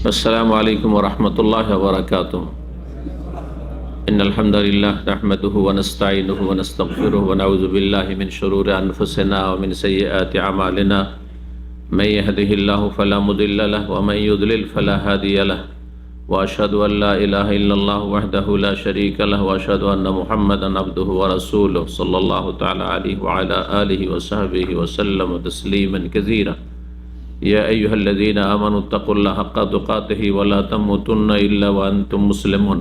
السلام عليكم ورحمة الله وبركاته. إن الحمد لله نحمده ونستعينه ونستغفره ونعوذ بالله من شرور أنفسنا ومن سيئات أعمالنا. من يهده الله فلا مضل له ومن يضلل فلا هادي له. وأشهد أن لا إله إلا الله وحده لا شريك له وأشهد أن محمدا عبده ورسوله صلى الله تعالى عليه وعلى آله وصحبه وسلم تسليما كثيرا. يا أيها الذين آمنوا اتقوا الله حق تقاته ولا تموتن إلا وأنتم مسلمون.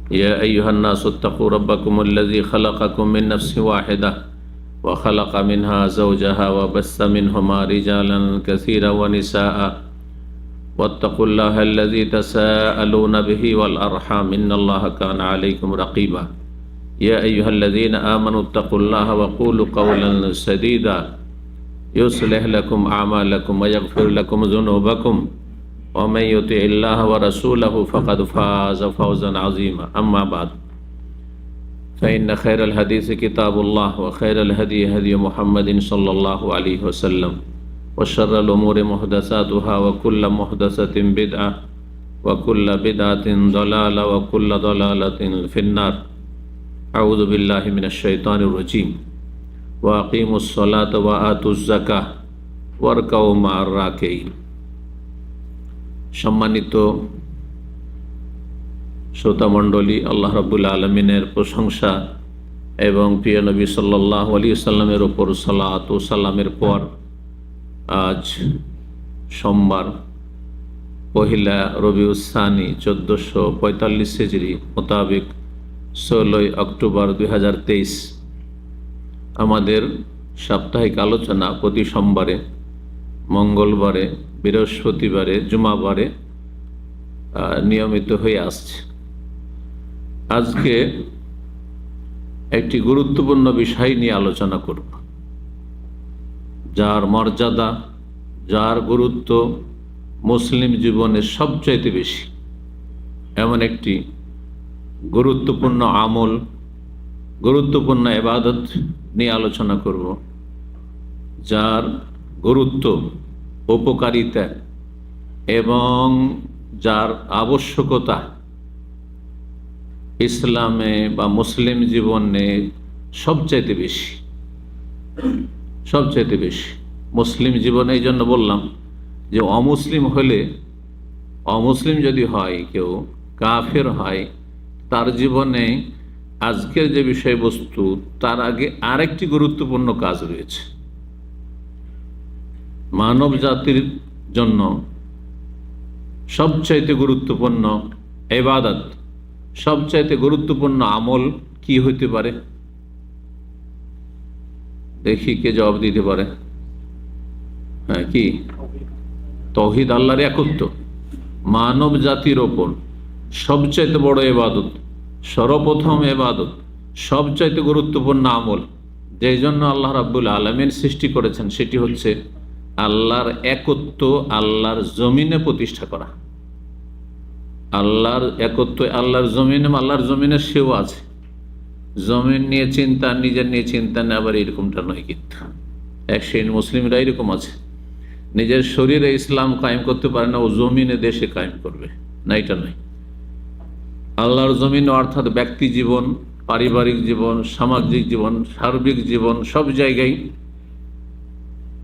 يا أيها الناس اتقوا ربكم الذي خلقكم من نفس واحدة وخلق منها زوجها وبث منهما رجالا كثيرا ونساء واتقوا الله الذي تساءلون به والأرحام إن الله كان عليكم رقيبا. يا أيها الذين آمنوا اتقوا الله وقولوا قولا سديدا يصلح لكم أعمالكم ويغفر لكم ذنوبكم ومن يطع الله ورسوله فقد فاز فوزا عظيما. أما بعد فإن خير الحديث كتاب الله وخير الهدي هدي محمد صلى الله عليه وسلم وشر الأمور محدثاتها وكل محدثة بدعة وكل بدعة ضلالة وكل ضلالة في النار. أعوذ بالله من الشيطان الرجيم. وأقيموا الصلاة وآتوا الزكاة واركعوا مع الراكعين. সম্মানিত শ্রোতামণ্ডলী, আল্লাহ রাব্বুল আলামিনের প্রশংসা এবং প্রিয় নবী সাল্লাল্লাহু আলাইহি ওয়াসাল্লামের উপর সালাত ও সালামের পর আজ সোমবার পহিলা রবিউল সানি 1445 হিজরি মোতাবেক 16 অক্টোবর 2023 আমাদের সাপ্তাহিক আলোচনা প্রতি সোমবারে, মঙ্গলবারে, বৃহস্পতিবারে, জুমাবারে নিয়মিত হয়ে আসছে। আজকে একটি গুরুত্বপূর্ণ বিষয় নিয়ে আলোচনা করব, যার মর্যাদা, যার গুরুত্ব মুসলিম জীবনে সবচাইতে বেশি। এমন একটি গুরুত্বপূর্ণ আমল, গুরুত্বপূর্ণ ইবাদত নিয়ে আলোচনা করব, যার গুরুত্ব, উপকারিতা এবং যার আবশ্যকতা ইসলামে বা মুসলিম জীবনে সবচাইতে বেশি, সবচাইতে বেশি। মুসলিম জীবনে এই জন্য বললাম যে অমুসলিম যদি হয়, কেউ কাফের হয়, তার জীবনে আজকের যে বিষয়বস্তু তার আগে আরেকটি গুরুত্বপূর্ণ কাজ রয়েছে। মানব জাতির জন্য সবচাইতে গুরুত্বপূর্ণ ইবাদত, সবচাইতে গুরুত্বপূর্ণ আমল কি হইতে পারে? দেখি কে জবাব দিতে পারে। হ্যাঁ, কি? তাওহীদ, আল্লাহর একত্ব। মানব জাতির ওপর সবচাইতে বড় ইবাদত, সর্বপ্রথম ইবাদত, সবচাইতে গুরুত্বপূর্ণ আমল, যেই জন্য আল্লাহ রাব্বুল আলামিন সৃষ্টি করেছেন, সেটি হচ্ছে আল্লাহর একত্ব আল্লাহর জমিনে প্রতিষ্ঠা করা। আল্লাহর একত্ব আল্লাহর জমিনে, আল্লাহর জমিনে সেও আছে। জমিন নিয়ে চিন্তা, নিজের নিয়ে চিন্তা নেই, আবার এরকমটা নয়। কিন্তু এক শ্রেণীর মুসলিমরা এরকম আছে, নিজের শরীরে ইসলাম কায়েম করতে পারে না, ও জমিনে দেশে কায়েম করবে না, এটা নয়। আল্লাহর জমিন অর্থাৎ ব্যক্তি জীবন, পারিবারিক জীবন, সামাজিক জীবন, সার্বিক জীবন, সব জায়গায়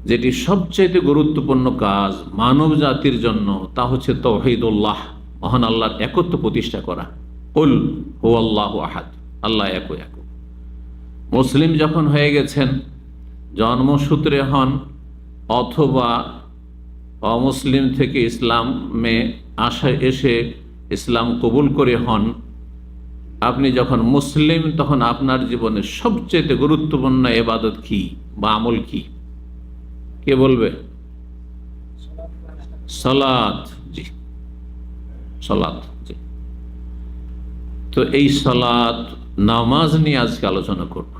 যেটি সবচেয়ে গুরুত্বপূর্ণ কাজ মানব জাতির জন্য, তা হচ্ছে তাওহীদুল্লাহ, মহান আল্লাহর একত্ব প্রতিষ্ঠা করা। কুল হুয়াল্লাহু আহাদ, আল্লাহ এক। মুসলিম যখন হয়ে গেছেন, জন্মসূত্রে হন অথবা অমুসলিম থেকে ইসলামে এসে ইসলাম কবুল করে হন, আপনি যখন মুসলিম, তখন আপনার জীবনে সবচেয়ে গুরুত্বপূর্ণ ইবাদত কি বা আমল কি? কে বলবে? সালাত। জি, সালাত। জি, তো এই সালাত, নামাজ নিয়ে আজকে আলোচনা করব।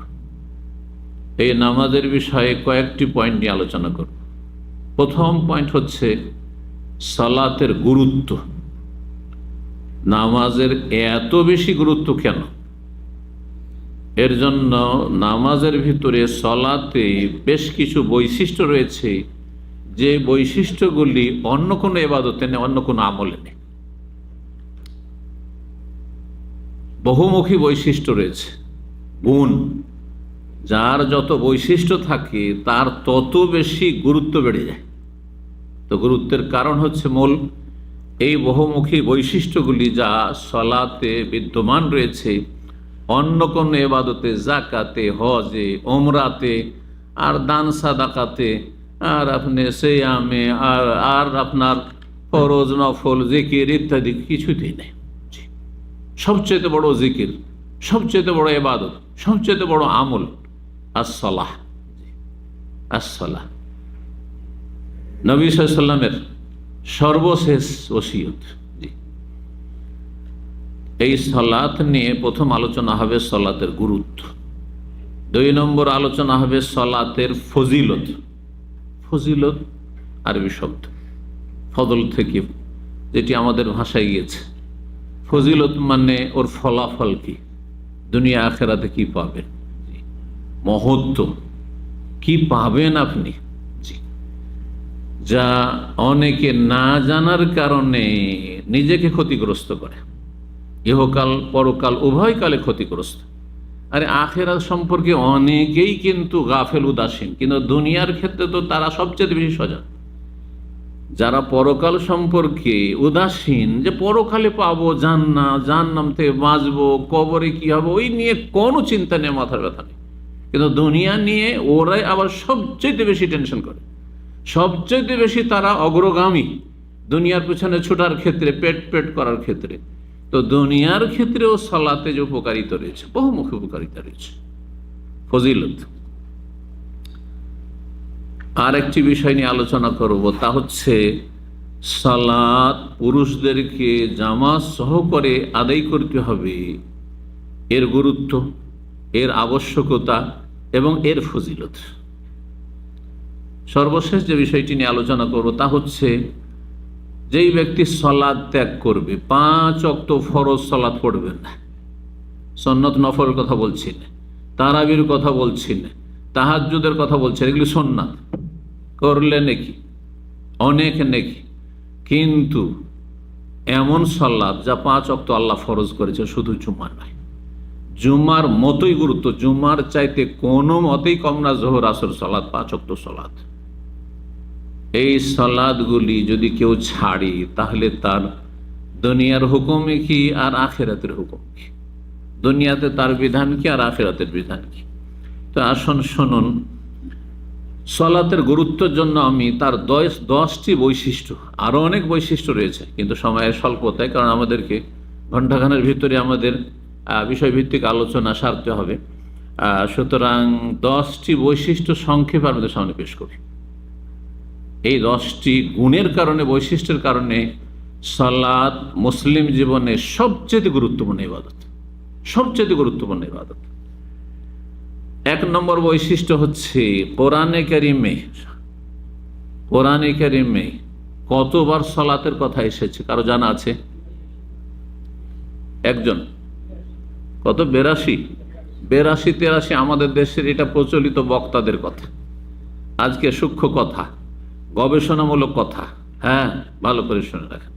এই নামাজের বিষয়ে কয়েকটি পয়েন্ট নিয়ে আলোচনা করব। প্রথম পয়েন্ট হচ্ছে সালাতের গুরুত্ব। নামাজের এত বেশি গুরুত্ব কেন? এর জন্য নামাজের ভিতরে সলাতে বেশ কিছু বৈশিষ্ট্য রয়েছে, যে বৈশিষ্ট্যগুলি অন্য কোনো ইবাদতে নেই, অন্য কোনো আমলে নেই। বহুমুখী বৈশিষ্ট্য রয়েছে, গুণ। যার যত বৈশিষ্ট্য থাকে তার তত বেশি গুরুত্ব বেড়ে যায়। তো গুরুত্বের কারণ হচ্ছে মূল এই বহুমুখী বৈশিষ্ট্যগুলি যা সলাতে বিদ্যমান রয়েছে, অন্য কোন ইবাদতে, জাকাতে, হজে, ওমরাতে, আর দান সাদাকাতে, আর আপনি সিয়ামে, আর আপনার ফরজ নফল জিকির ইত্যাদি কিছুতেই নেই। সবচেয়ে বড় জিকির, সবচেয়ে বড় ইবাদত, সবচেয়ে বড় আমল আসসালাহ। আসসালাহ নবী সাল্লাল্লাহু আলাইহি ওয়াসাল্লামের সর্বশেষ ওসিয়ত। এই সালাত নিয়ে প্রথম আলোচনা হবে সালাতের গুরুত্ব, 2 নম্বর আলোচনা হবে সালাতের ফজিলত। ফজিলত আরবি শব্দ, ফজল থেকে, যেটি আমাদের ভাষায় গিয়েছে। ফজিলত মানে ওর ফলাফল কি, দুনিয়া আখেরাতে কি পাবেন, মহত্ব কি পাবেন আপনি, যা অনেকে না জানার কারণে নিজেকে ক্ষতিগ্রস্ত করে, ইহকাল পরকাল উভয় কালে ক্ষতিগ্রস্ত। আরে আখেরাত সম্পর্কে অনেকেই কিন্তু গাফেল, উদাসীন, কিন্তু দুনিয়ার ক্ষেত্রে তো তারা সবচেয়ে বেশি সজাগ। যারা পরকাল সম্পর্কে উদাসীন, যে পরকালে পাবো, জান্নাম থেকে বাঁচবো, কবরে কি হবে, ওই নিয়ে কোনো চিন্তা নেই, মাথার ব্যথা নেই। কিন্তু দুনিয়া নিয়ে ওরাই আবার সবচেয়ে বেশি টেনশন করে, সবচেয়ে বেশি তারা অগ্রগামী দুনিয়ার পিছনে ছোটার ক্ষেত্রে, পেট করার ক্ষেত্রে। তো দুনিয়ার ক্ষেত্রেও সালাতে যে উপকারিতা রয়েছে, বহুমুখী উপকারিতা রয়েছে, ফজিলত। আর একটি বিষয় নিয়ে আলোচনা করব, তা হচ্ছে সালাত পুরুষদেরকে জামাত সহকারে আদায় করতে হবে, এর গুরুত্ব, এর আবশ্যকতা এবং এর ফজিলত। সর্বশেষ যে বিষয়টি নিয়ে আলোচনা করব তা হচ্ছে, যেই ব্যক্তি সালাত ত্যাগ করবে, 5 ওয়াক্ত ফরজ সালাত পড়বেন না, সুন্নত নফলের কথা বলছি না, তারাবির কথা বলছি না, তাহাজ্জুদের কথা বলছি, এগুলি সুন্নাত, করলে নেকি, অনেক নেকি। কিন্তু এমন সালাত যা 5 ওয়াক্ত আল্লাহ ফরজ করেছে, শুধু জুমার নয়, জুমার মতোই গুরুত্ব, জুমার চাইতে কোনো মতেই কম না জোহর আসর সালাত, 5 ওয়াক্ত সালাত। এই সালাদগুলি যদি কেউ ছাড়ে, তাহলে তার দুনিয়ার হুকুমে কি আর আখেরাতের হুকুম কি, দুনিয়াতে তার বিধান কি আর আখেরাতের বিধান কি। তো আসুন শুনুন, সালাতের গুরুত্বের জন্য আমি তার 10টি বৈশিষ্ট্য, আরো অনেক বৈশিষ্ট্য রয়েছে, কিন্তু সময়ের স্বল্পতায়, কারণ আমাদেরকে ঘণ্টাখানের ভিতরে আমাদের বিষয়ভিত্তিক আলোচনা সারতে হবে, সুতরাং 10টি বৈশিষ্ট্য সংক্ষেপে আমাদের সামনে পেশ করি। এই 10টি গুণের কারণে, বৈশিষ্ট্যের কারণে সালাত মুসলিম জীবনে সবচেয়ে গুরুত্বপূর্ণ ইবাদত, সবচেয়ে গুরুত্বপূর্ণ ইবাদত। 1 নম্বর বৈশিষ্ট্য হচ্ছে কোরআনে কারিমে কতবার সালাতের কথা এসেছে, কারো জানা আছে? একজন? কত? 82-83 আমাদের দেশের এটা প্রচলিত বক্তাদের কথা। আজকে সূক্ষ্ম কথা, গবেষণামূলক কথা, হ্যাঁ, ভালো করে শুনে রাখেন।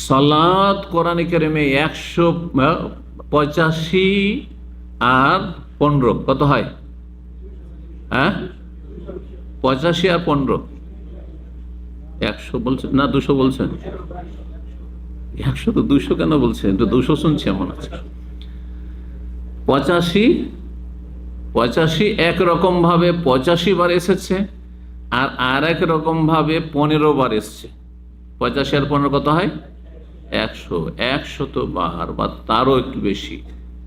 সালাত কোরআনে কারিমে 185 আর 15, কত হয়? হ্যাঁ, 85 আর 15, 100 বলছেন না 200 বলছেন? 100 তো 200 কেন বলছেন? তো 200 শুনছি এমন আছে। 85 একরকম ভাবে 85 বার এসেছে, আর এক রকম ভাবে 15 বার এসছে। 85 আর 15 কত হয়? 100 বার বা তারও একটু বেশি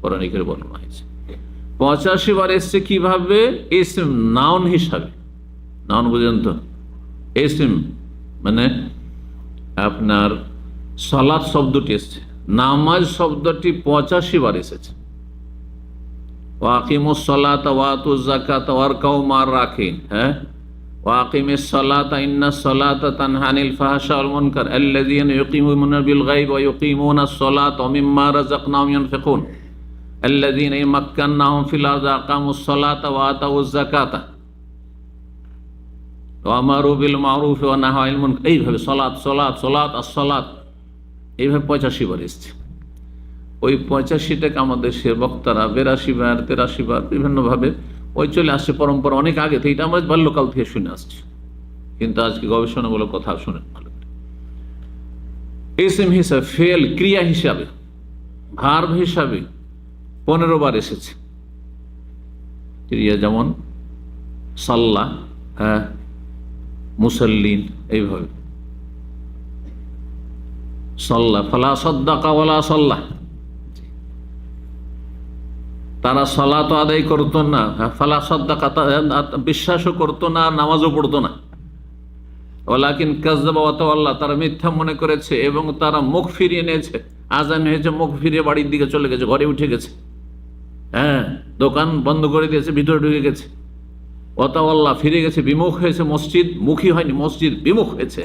কোরআনে কারিমে বর্ণনা হয়েছে। 85 বার এসছে কিভাবে? ইসম, নাউন হিসাবে। নাউন বুঝেন তো? ইসম মানে আপনার সালাত শব্দটি এসছে, নামাজ শব্দটি 85 বার এসেছে। ওয়াকিমুস সালাতা ওয়া আতুজ যাকাতা ওয়ারকাউ মা'র রাকিন, হ্যাঁ, ওয়াকিমিস সালাতা ইন্নাস সালাতা তানহা আনিল ফাহশা ওয়াল মুনকার আল্লাযীনা ইউকিমুনা বিল গায়বি ওয়া ইউকিমুনাস সালাতা ওয়া মিম্মা রাযাকনাহুম ইউনফিকুন। আল্লাযীনা মাক্কান্নাহুম ফিল আরদি আকামুস সালাতা ওয়া আতাউজ যাকাতা ওয়া আমারু বিল মারুফি ওয়া নাহাউ আনিল মুনকার। এইভাবে সলাত সলাত সলাত আসসালাত এইভাবে 85 বার এসছে। ওই 85টাকে আমাদের দেশের বক্তারা 82 বার 83 বার বিভিন্নভাবে ওই চলে আসছে পরম্পরা অনেক আগে থেকে। এটা আমরা বাল্যকাল থেকে শুনে আসছি, কিন্তু আজকে গবেষণামূলক কথা শুনেন ভালো করে। ইসম হিসাবে, ফেল ক্রিয়া হিসাবে, ভার্ব হিসাবে 15 বার এসেছে ক্রিয়া, যেমন সাল্লা, হ্যাঁ, মুসাল্লিন, এইভাবে সাল্লা, ফালা সাদ্দাকা ওয়ালা সাল্লা, তারা সালাত আদায় করতো না, ফালা সাদ্দাকা বিশ্বাসও করতো না, নামাজও পড়তো না, ওয়ালাকিন কাযযাবা ওয়া তাওয়াল্লা, তারা মিথ্যা মনে করেছে এবং তারা মুখ ফিরিয়ে নিয়েছে। আজান হয়েছে, মুখ ফিরিয়ে বাড়ির দিকে চলে গেছে, ঘরে উঠে গেছে, হ্যাঁ, দোকান বন্ধ করে দিয়েছে, ভিতরে ঢুকে গেছে। ওয়া তাওয়াল্লা, ফিরে গেছে, বিমুখ হয়েছে, মসজিদ মুখী হয়নি, মসজিদ বিমুখ হয়েছে।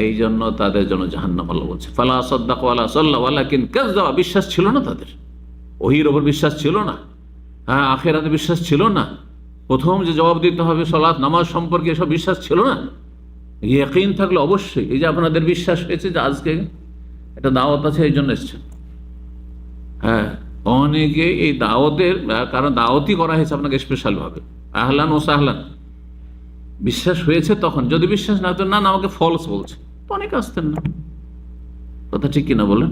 এই জন্য তাদের জন্য জাহান্নাম আল্লাহ বলছে। ফালা সাদ্দাকা ওয়ালা সাল্লা ওয়ালাকিন কাযযাবা, বিশ্বাস ছিল না তাদের, ওহীর ওপর বিশ্বাস ছিল না, হ্যাঁ, আখিরাতে বিশ্বাস ছিল না, প্রথম যে জবাব দিতে হবে সালাত নামাজ সম্পর্কে এসব বিশ্বাস ছিল না। ইয়াকিন থাকলে অবশ্যই, এই যে আপনাদের বিশ্বাস হয়েছে যে আজকে একটা দাওয়াত আছে এই জন্য এসছেন, হ্যাঁ, অনেকে এই দাওয়াতের কারণ দাওয়াতই করা হয়েছে আপনাকে স্পেশাল ভাবে, আহলান ও সাহলান, বিশ্বাস হয়েছে তখন। যদি বিশ্বাস না হতো, না আমাকে ফলস বলছে, তো অনেকে আসতেন না। কথা ঠিক কিনা বলেন?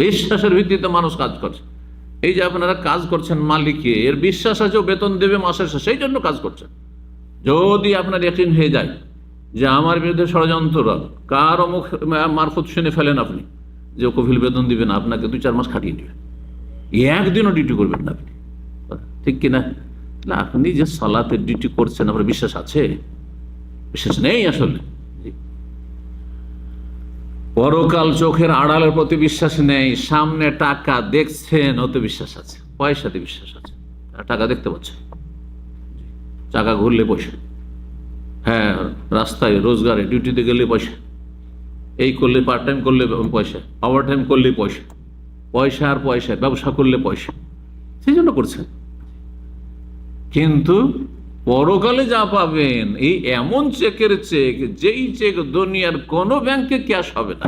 বিশ্বাসের ভিত্তিতে মানুষ কাজ করছে। এই যে আপনারা কাজ করছেন মালিকে, এর বিশ্বাস আছে ও বেতন দেবে মাসের শেষে, সেই জন্য কাজ করছেন। যদি আপনার ইয়াকিন হয়ে যায় যে আমার বিরুদ্ধে ষড়যন্ত্র, কারো মুখ মারফত শুনে ফেলেন আপনি যে ও কফিল বেতন দিবে না, আপনাকে 2-4 মাস খাটিয়ে দিবে, একদিনও ডিউটি করবেন না আপনি, ঠিক কিনা? আপনি যে সালাতের ডিউটি করছেন, আপনার বিশ্বাস আছে? বিশ্বাস নেই আসলে। পরকাল চোখের আড়ালের প্রতি বিশ্বাস নেই, সামনে টাকা দেখছেন ওতে বিশ্বাস আছে, পয়সাতে বিশ্বাস আছে, টাকা দেখতে পাচ্ছেন, চাকা ঘুরলে পয়সা, হ্যাঁ, রাস্তায় রোজগারে ডিউটিতে গেলে পয়সা, এই করলে পার্ট টাইম করলে পয়সা, ওভার টাইম করলে পয়সা, পয়সা আর পয়সা, ব্যবসা করলে পয়সা, সেই জন্য করছেন। কিন্তু পরকালে যা পাবেন, এই এমন চেকের চেক, যেই চেক দুনিয়ার কোন ব্যাংকে ক্যাশ হবে না।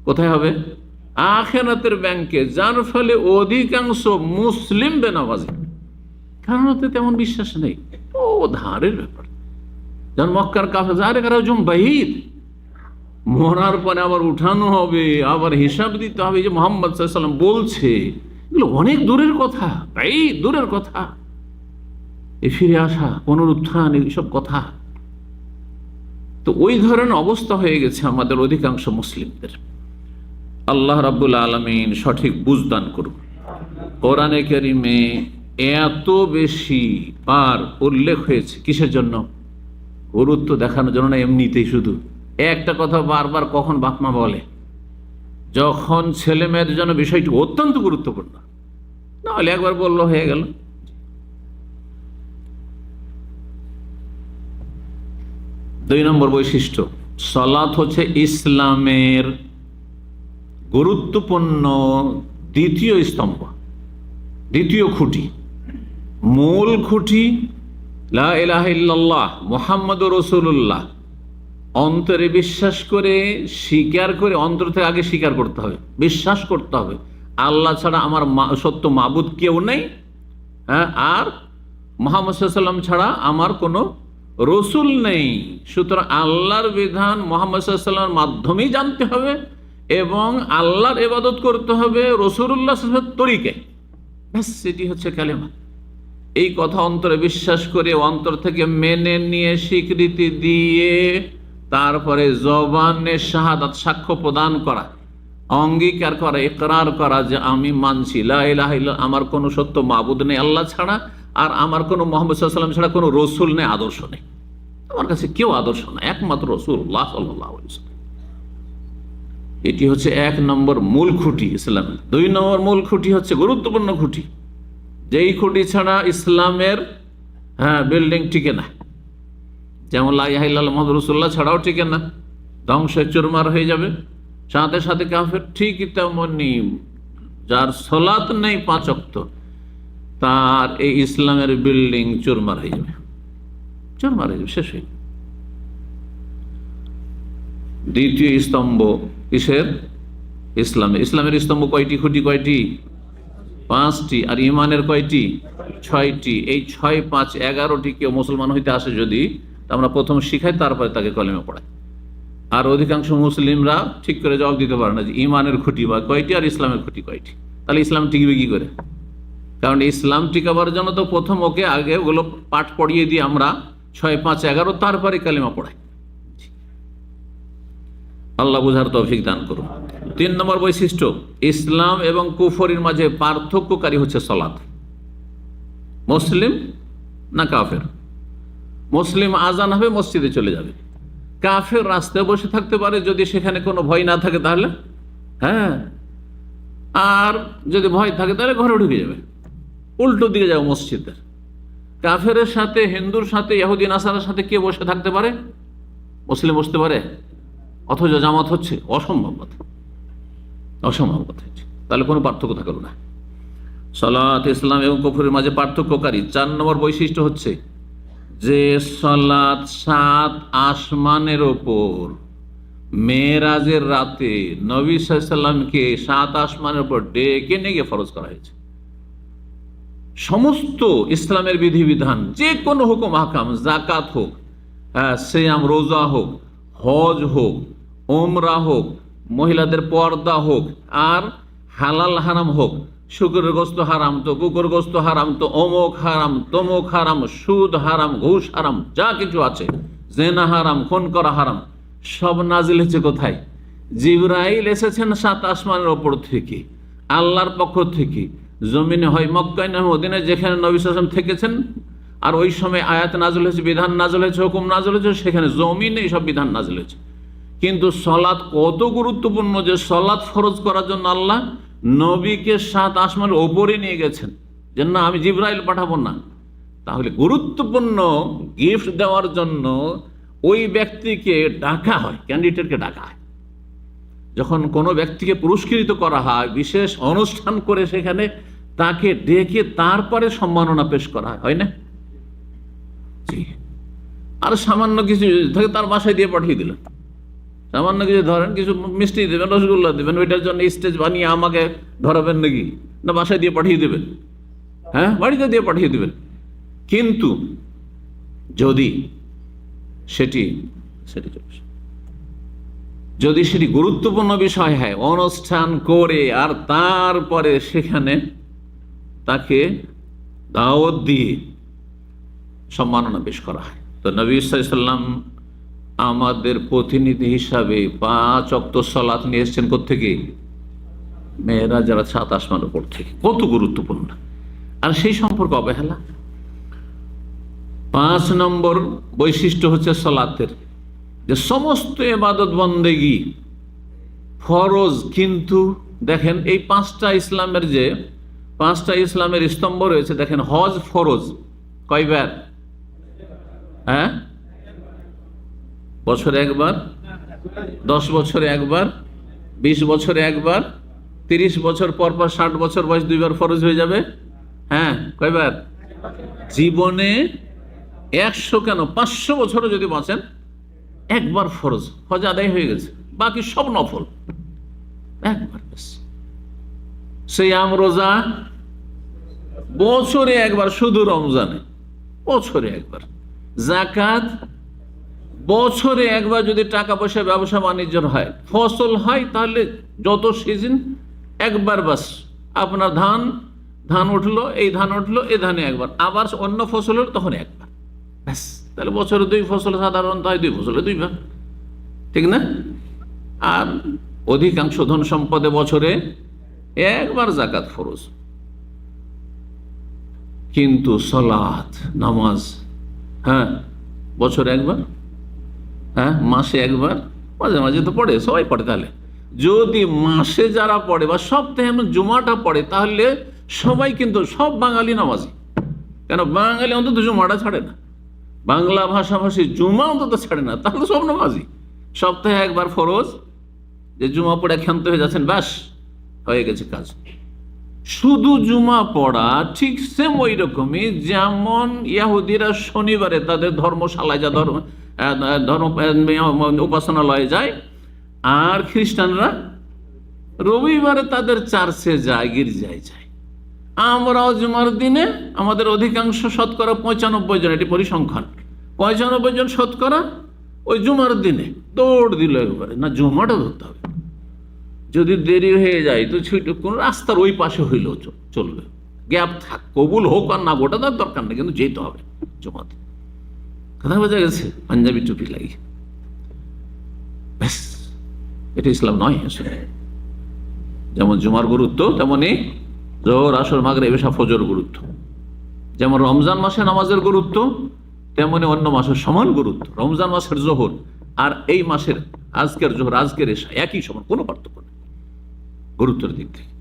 কোথায় হবে? আখিরাতের ব্যাংকে, যার ফলে অধিকাংশ মুসলিম বেনামাজি, কারণ ওতে তেমন বিশ্বাস নেই, ও ধারের ব্যাপার। যেমন মক্কার কাফের, আরে কারাজুম বাহিদ, মরার পরে আবার উঠানো হবে, আবার হিসাব দিতে হবে, যে মুহাম্মদ সাল্লাল্লাহু আলাইহি ওয়াসাল্লাম বলছে, এগুলো অনেক দূরের কথা, এই দূরের কথা, এই ফিরে আসা, পুনরুত্থান, এইসব কথা। তো ওই ধরনের অবস্থা হয়ে গেছে আমাদের অধিকাংশ মুসলিমদের। আল্লাহ রাব্বুল আলামিন সঠিক বুঝদান করুন। কোরআনে কারীমে এত বেশি বার উল্লেখ হয়েছে কিসের জন্য? গুরুত্ব দেখানোর জন্য না, এমনিতেই শুধু একটা কথা বারবার কখন বাপমা বলে, যখন ছেলে মেয়েদের জন্য বিষয়টি অত্যন্ত গুরুত্বপূর্ণ, না হলে একবার বললো হয়ে গেল। 2 নম্বর বৈশিষ্ট্য, সালাত হচ্ছে ইসলামের গুরুত্বপূর্ণ দ্বিতীয় স্তম্ভ, দ্বিতীয় খুঁটি, মূল খুঁটি। লা ইলাহা ইল্লাল্লাহ মুহাম্মাদুর রাসূলুল্লাহ অন্তরে বিশ্বাস করে, স্বীকার করে, অন্তর থেকে আগে স্বীকার করতে হবে, বিশ্বাস করতে হবে আল্লাহ ছাড়া আমার সত্য মাবুদ কেউ নেই, হ্যাঁ, আর মুহাম্মদ সাল্লাল্লাহু আলাইহি ওয়াসাল্লাম ছাড়া আমার কোনো রসুল নেই। সুতরাং আল্লাহর বিধান মুহাম্মদ সাল্লাল্লাহু আলাইহি ওয়াসাল্লামের মাধ্যমেই জানতে হবে এবং আল্লাহর ইবাদত করতে হবে রাসূলুল্লাহ সাল্লাল্লাহু আলাইহি ওয়াসাল্লামের তরিকায়। ব্যাস, এটি হচ্ছে কালেমা। এই কথা অন্তরে বিশ্বাস করে, অন্তর থেকে মেনে নিয়ে, স্বীকৃতি দিয়ে, তারপরে জবানে শাহাদাত, সাক্ষ্য প্রদান করা, অঙ্গীকার করা, ইকরার করা যে আমি মানছি লা ইলাহা ইল্লাল্লাহ, আমার কোনো সত্য মাবুদ নেই আল্লাহ ছাড়া, আর আমার কোনো মুহাম্মদ সাল্লাল্লাহু আলাইহি ওয়াসাল্লাম ছাড়া কোনো রসুল নেই, আদর্শ নেই, আমার কাছে কেউ আদর্শ না, একমাত্র রাসূলুল্লাহ সাল্লাল্লাহু আলাইহি ওয়াসাল্লাম। এটি হচ্ছে 1 নম্বর মূল খুঁটি ইসলামের। 2 নম্বর মূল খুঁটি হচ্ছে গুরুত্বপূর্ণ খুঁটি, যেই খুঁটি ছাড়া ইসলামের বিল্ডিং টিকে না। যেমন লা ইলাহা ইল্লাল্লাহ মুহাম্মাদুর রাসূলুল্লাহ ছাড়াও টিকে না, ধ্বংসে চুরমার হয়ে যাবে, সাথে সাথে কাফের। ঠিক তেমনি যার সালাত নেই 5 ওয়াক্ত, তার এই ইসলামের বিল্ডিং চুরমার হয়ে যাবে, চুরমার হয়ে যাবে, শেষ হয়ে যাবে। দ্বিতীয় স্তম্ভ কিসের? ইসলামের। ইসলামের স্তম্ভ কয়টি? খুঁটি কয়টি? 5টি। আর ইমানের কয়টি? 6টি। এই 6, 5, 11টি কেউ মুসলমান হইতে আসে যদি, আমরা প্রথম শিখাই, তারপরে তাকে কলেমা পড়াই। আর অধিকাংশ মুসলিমরা ঠিক করে জবাব দিতে পারে না যে ইমানের খুঁটি বা কয়টি আর ইসলামের খুঁটি কয়টি। তাহলে ইসলাম টিকবে কি করে? কারণ ইসলাম টিকাবার জন্য তো প্রথম ওকে আগে ওগুলো পাঠ পড়িয়ে দিই আমরা, 6, 5, 11, তারপরে কালিমা পড়াই। আল্লাহ বুঝার তৌফিক দান করুন। 3 নম্বর বৈশিষ্ট্য, ইসলাম এবং কুফরির মাঝে পার্থক্যকারী হচ্ছে সালাত। মুসলিম না কাফের? মুসলিম আজান হবে, মসজিদে চলে যাবে। কাফের রাস্তায় বসে থাকতে পারে যদি সেখানে কোনো ভয় না থাকে, তাহলে হ্যাঁ, আর যদি ভয় থাকে তাহলে ঘরে ঢুকে যাবে, উল্টো দিকে যাবে মসজিদের। কাফের সাথে, হিন্দুর সাথে, ইহুদি নাসারার সাথে কে বসে থাকতে পারে? মুসলিম বসতে পারে, অথচ জামাত হচ্ছে? অসম্ভব কথা, অসম্ভব কথা। তাহলে কোনো পার্থক্য থাকলো না। সালাত ইসলাম এবং কুফরের মাঝে পার্থক্যকারী। 4 নম্বর বৈশিষ্ট্য হচ্ছে যে সালাত 7 আসমানের ওপর মেরাজের রাতে নবী সাল্লাল্লাহু আলাইহি সাল্লামকে 7 আসমানের উপর ডেকে নিয়ে গিয়ে ফরজ করা হয়েছে। সমস্ত ইসলামের বিধিবিধান, যে কোনো হুকুম আহকাম, যাকাত হোক, সিয়াম রোজা হোক, হজ হোক, ওমরা হোক, মহিলাদের পর্দা হোক, আর হালাল হারাম হোক, শুকরের গোস্ত হারাম তো কুকুর গোস্ত হারাম তো অমুক হারাম তমুক হারাম, সুদ হারাম, ঘুষ হারাম, যা কিছু আছে, জেনা হারাম, খুন করা হারাম, সব নাজিল হয়েছে কোথায়? জিবরাইল এসেছেন 7 আসমানের ওপর থেকে, আল্লাহর পক্ষ থেকে। জমিনে হয় মক্কায় না মদিনায়, যেখানে নবী সাল্লাল্লাহু আলাইহি ওয়াসাল্লাম থেকেছেন, আর ওই সময় আয়াত নাজিল হয়েছে, বিধান নাজিল হয়েছে, হুকুম নাজিল হয়েছে, সেখানে জমিনে সব বিধান নাজিল হয়েছে। কিন্তু সালাত কত গুরুত্বপূর্ণ যে সালাত ফরজ করার জন্য আল্লাহ নবীকে 7 আসমানের ওপরে নিয়ে গেছেন, যে না আমি জিবরাইল পাঠাবো না। তাহলে গুরুত্বপূর্ণ গিফট দেওয়ার জন্য ওই ব্যক্তিকে ডাকা হয়, ক্যান্ডিডেটকে ডাকা হয়। যখন কোনো ব্যক্তিকে পুরস্কৃত করা হয়, বিশেষ অনুষ্ঠান করে সেখানে তাকে ডেকে তারপরে সম্মাননা পেশ করা হয়, হয় না? জি। আর সামান্য কিছু থাকে তার বাসায় দিয়ে পাঠিয়ে দিলেন, সামান্য কিছু ধরেন, কিছু মিষ্টি দেবেন, রসগোল্লা দেবেন, ওইটার জন্য স্টেজ বানিয়ে আমাকে ধরাবেন নাকি? না, বাসায় দিয়ে পাঠিয়ে দেবেন, হ্যাঁ, বাড়িতে দিয়ে পাঠিয়ে দেবেন। কিন্তু যদি সেটি গুরুত্বপূর্ণ বিষয় হয়, অনুষ্ঠান করে আর তারপরে সেখানে তাকে দাওয়াত দিয়ে সম্মাননা পেশ করা হয়, তো নবী সাল্লাল্লাহু আলাইহি ওয়াসাল্লাম আমাদের প্রতিনিধি হিসাবে 5 ওয়াক্ত সালাত নিয়ে এসেছেন কোত্থেকে? মেয়েরা যারা 7 আসমানের উপর থেকে। কত গুরুত্বপূর্ণ, আর সেই সম্পর্কে অবহেলা। 5 নম্বর বৈশিষ্ট্য হচ্ছে সালাতের, যে সমস্ত ইবাদত বন্দেগী ফরজ। কিন্তু দেখেন এই 5টা ইসলামের, যে 5টা ইসলামের স্তম্ভ রয়েছে, দেখেন হজ ফরজ কয়বার? হ্যাঁ, বছরে একবার, 10 বছরে একবার, 20 বছরে একবার, 30 বছর পর পর 60 বছর বয়স 2বার ফরজ হয়ে যাবে। হ্যাঁ, কয়বার? জীবনে 100 কেন 500 বছরও যদি বাঁচেন, একবার ফরজ, হজ আদায় হয়ে গেছে, বাকি সব নফল একবার। সিয়াম রোজা বছরে একবার, শুধু রমজানে বছরে একবার। যাকাত বছরে একবার। যদি টাকা পয়সা ব্যবসা বাণিজ্যের হয়, ফসল হয়, তাহলে যত সিজন একবার বাস। আপনার ধান উঠলো, এই ধান উঠলো, এই ধানে একবার, আবার অন্য ফসল হলো তখন একবার, ব্যাস। তাহলে বছরে 2 ফসল সাধারণত হয়, 2 ফসলে 2 বার, ঠিক না? আর অধিকাংশ ধন সম্পদে বছরে একবার যাকাত ফরজ। কিন্তু সালাত, নামাজ, হ্যাঁ, বছরে একবার, হ্যাঁ, মাসে একবার, মাঝে মাঝে তো পড়ে, সবাই পড়ে। তাহলে যদি মাসে যারা পড়ে বা সপ্তাহে জুমাটা পড়ে, তাহলে সবাই কিন্তু সব বাঙালি নামাজি। কেন? বাঙালি অন্তত জুমাটা ছাড়ে না, বাংলা ভাষাভাষী জুমা অন্তত ছাড়ে না, তাহলে সব নামাজি। সপ্তাহে একবার ফরজ, যে জুমা পড়ে ক্ষান্ত হয়ে যাচ্ছেন, ব্যাস হয়ে গেছে কাজ। শুধু জুমা পড়া ঠিক সেম ওই রকমই যেমন ইহুদিরা শনিবারে তাদের ধর্মশালায় যা ধর্ম উপাসনালয়ে যায়, আর খ্রিস্টানরা রবিবারে তাদের চার্চে যায়, গির্জায় যায়। আমরাও জুমার দিনে আমাদের অধিকাংশ শতকরা 95 জন, এটি পরিসংখ্যান, 95 জন শতকরা ওই জুমার দিনে দৌড় দিল একবারে, না জুমাটা ধরতে হবে। যদি দেরি হয়ে যায় তো ছুটি কোন রাস্তার ওই পাশে হইলেও চলবে, গ্যাপ থাক, কবুল হোক আর না গোটা তার দরকার নেই, কিন্তু যেতে হবে জুমাতে। কথা বোঝা গেছে? পাঞ্জাবি টুপি লাগিয়ে ব্যাস, এটা ইসলাম নয় আসলে। যেমন জুমার গুরুত্ব তেমনি জোহর, আসর, মাগরিব, এশা, ফজর গুরুত্ব। যেমন রমজান মাসে নামাজের গুরুত্ব তেমনি অন্য মাসের সমান গুরুত্ব। রমজান মাসের জোহর আর এই মাসের আজকের জোহর, আজকের এশা একই সমান, কোনো পার্থক্য নেই গুরুত্বের দিক থেকে।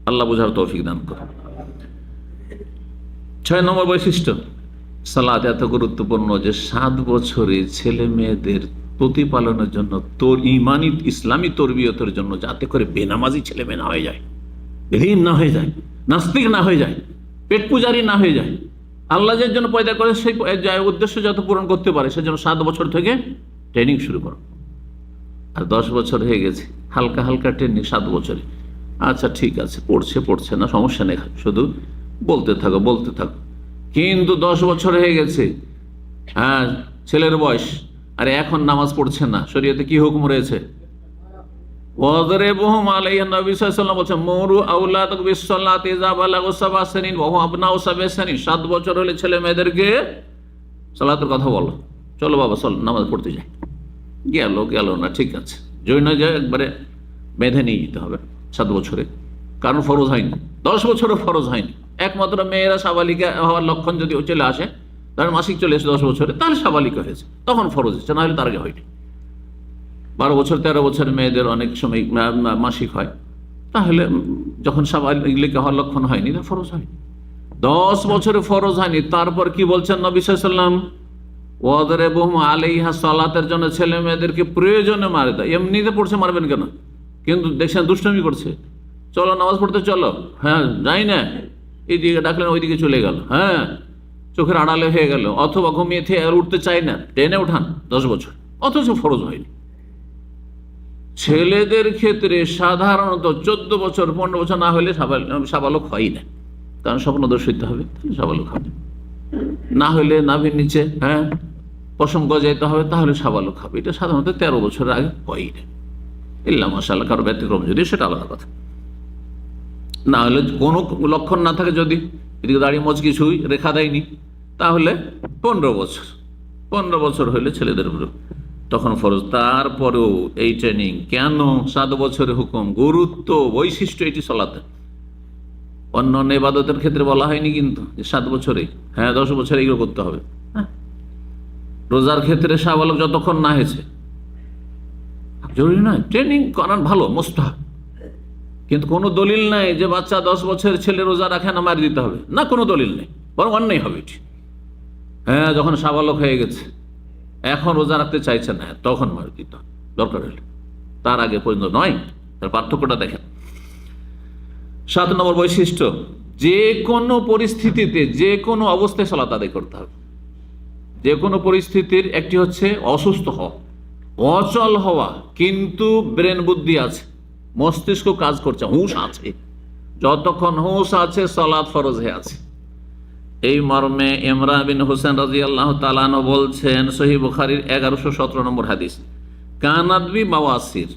আল্লাহ বোঝার তৌফিক দান করে। 6 নম্বর বৈশিষ্ট্য, সালাত এত গুরুত্বপূর্ণ যে 7 বছরে ছেলে মেয়েদের প্রতিপালনের জন্য ইমানি ইসলামী তরবিয়তের জন্য, যাতে করে বেনামাজি ছেলে মেয়ে না হয়ে যায়, ঋণ না হয়ে যায়, নাস্তিক না হয়ে যায়, পেট পূজারি না হয়ে যায়। আল্লাহ যে জন্য পয়দা করে সেই উদ্দেশ্য যত পূরণ করতে পারে সেজন্য 7 বছর থেকে ট্রেনিং শুরু করো। আর 10 বছর হয়ে গেছে, হালকা হালকা ট্রেনিং 7 বছরে। আচ্ছা ঠিক আছে, পড়ছে না, সমস্যা নেই, শুধু বলতে থাকো। কিন্তু 10 বছর হয়ে গেছে, হ্যাঁ, ছেলের বয়স, আর এখন নামাজ পড়ছে না, শরীয়তে কি হুকুম রয়েছে? ওয়াদরিবুহুম আলাইহা, নবী সাল্লাল্লাহু আলাইহি ওয়াসাল্লাম বলেছেন, মুরু আওলাদাকুম বিস-সালাতি ইযা বালাগু 7 সিনিন ওয়া হুম আবনাউ 7 সিনিন। 7 বছর হলে ছেলে মেয়েদেরকে সালাতের কথা বলো, চলো বাবা চল নামাজ পড়তে যাই। গেল না, ঠিক আছে, জৈন যায় একবারে বেঁধে নিয়ে যেতে হবে 7 বছরে, কারণ ফরজ হয়নি। 10 বছরে ফরজ হয়নি, একমাত্র মেয়েরা সাবালিকা হওয়ার লক্ষণ যদি চলে আসে, তার মাসিক চলে এসে 10 বছরে, তাহলে সাবালিকা হয়েছে, তখন ফরজ হচ্ছে, না হলে তার আগে হয়নি। 12 বছর 13 বছর মেয়েদের অনেক সময় মাসিক হয়, তাহলে যখন সাবালিকা হওয়ার লক্ষণ হয়নি, তা ফরজ হয়নি। 10 বছরে ফরজ হয়নি, তারপর কি বলছেন নবী সাল্লাল্লাহু আলাইহি ওয়াসাল্লাম? ওয়াদরিবুহুম আলাইহা, সালাতের জন্য ছেলে মেয়েদেরকে প্রয়োজনে মারে দেয়। এমনিতে পড়ছে, মারবেন কেন? কিন্তু দেখছেন দুষ্টমি করছে, চলো নামাজ পড়তে চলো, হ্যাঁ যাই না, এইদিকে ডাকলেন ওইদিকে চলে গেল, হ্যাঁ চোখের আড়ালে হয়ে গেল, অথবা ঘুমিয়ে থেকে আর উঠতে চাই না, টেনে উঠান 10 বছর, অথচ ফরজ হয়নি। ছেলেদের ক্ষেত্রে সাধারণত 14 বছর 15 বছর না হলে সাবালক হয় না, কারণ স্বপ্নদোষ হইতে হবে, তাহলে সাবালক হবে না। হলে নাভির নিচে, হ্যাঁ, পশম গজাইতে হবে, তাহলে সাবালক হবে। এটা সাধারণত 13 বছরের আগে হয় না, ইল্লা মাশাআল্লাহ, কারো ব্যতিক্রম যদি, সেটা আলাদা কথা। না হলে কোনো লক্ষণ না থাকে, যদি এদিকে দাড়ি মোচ কিছুই রেখা দেয়নি, তাহলে 15 বছর হলে ছেলেদের উপর তখন ফরজ। তারপরেও এই ট্রেনিং কেন? 7 বছরের হুকুম, গুরুত্ব, বৈশিষ্ট্য এটি সালাতে। অন্য অন্য ইবাদতের ক্ষেত্রে বলা হয়নি কিন্তু যে 7 বছরে, হ্যাঁ 10 বছরে এগুলো করতে হবে। রোজার ক্ষেত্রে সাবালক যতক্ষণ না হয়েছে জরুরি নয়, ট্রেনিং করান ভালো, মুস্তাহাব, কিন্তু কোনো দলিল নাই যে বাচ্চা 10 বছরের ছেলে রোজা রাখে না মারি দিতে হবে, না কোনো দলিল নেই, বরং অন্যায় হবে এটি। হ্যাঁ যখন সাবালক হয়ে গেছে, এখন রোজা রাখতে চাইছে না, তখন মারি দিতে হবে দরকার হলে, তার আগে পর্যন্ত নয়। তার পার্থক্যটা দেখেন। 7 নম্বর বৈশিষ্ট্য, যে কোনো পরিস্থিতিতে, যে কোনো অবস্থায় সালাত আদায় করতে হবে। যে কোনো পরিস্থিতির একটি হচ্ছে অসুস্থ হওয়া, অচল হওয়া, কিন্তু ব্রেন বুদ্ধি আছে, মস্তিষ্ক কাজ করছে, হুঁশ আছে, যতক্ষণ হুঁশ আছে সালাত ফরজ হয়ে আছে। এই মর্মে ইমরান বিন হোসেন রাদিয়াল্লাহু তাআলা আনহু বলছেন, সহিহ বুখারীর 1117 নম্বর হাদিস, কানাদবি বাওয়াসির,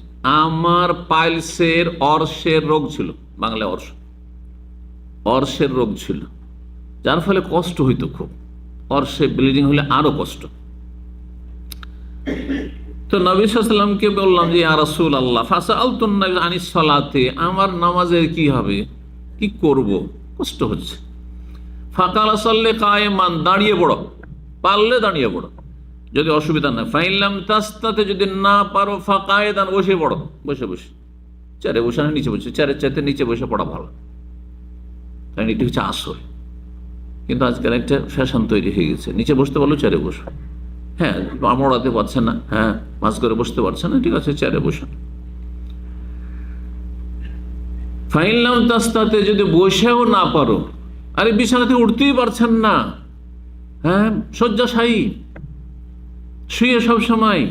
আমার পাইলসের অর্শের রোগ ছিল, বাংলায় অর্শের রোগ ছিল, যার ফলে কষ্ট হইতো খুব, অর্শে ব্লিডিং হলে আরো কষ্ট। তো নবী সাল্লাল্লাহু আলাইহি ওয়াসাল্লামকে বললাম যে ইয়া রাসূলুল্লাহ ফাসআলতুন নবী আনিস সালাতি, আমার নামাজের কি হবে, কি করব, কষ্ট হচ্ছে। ফাকালা সাল্লি কায়েমান, দাঁড়িয়ে পড়ো, পারলে দাঁড়িয়ে পড়ো, যদি অসুবিধা না, ফাইলাম তাস্তাতে, যদি না পারো ফাকায়েদান, বসে পড়ো, বসে চেয়ারে বসে না নিচে বসে, চেয়ারের চাইতে নিচে বসে পড়া ভালো, কারণ এটি হচ্ছে আসল। কিন্তু আজকাল একটা ফ্যাশন তৈরি হয়ে গেছে, নিচে বসতে পারলো চেয়ারে বসো, হ্যাঁ মড়াতে পারছে না, হ্যাঁ মাঝ করে বসতে পারছে না, ঠিক আছে চেয়ারে বসো। ফাইনলাম তাস্তাতে, যদি বসেও না পারো, আরে বিছানাতে উঠতেই পারছেন না, হ্যাঁ শয্যাশায়ী, শুয়ে সব সময়,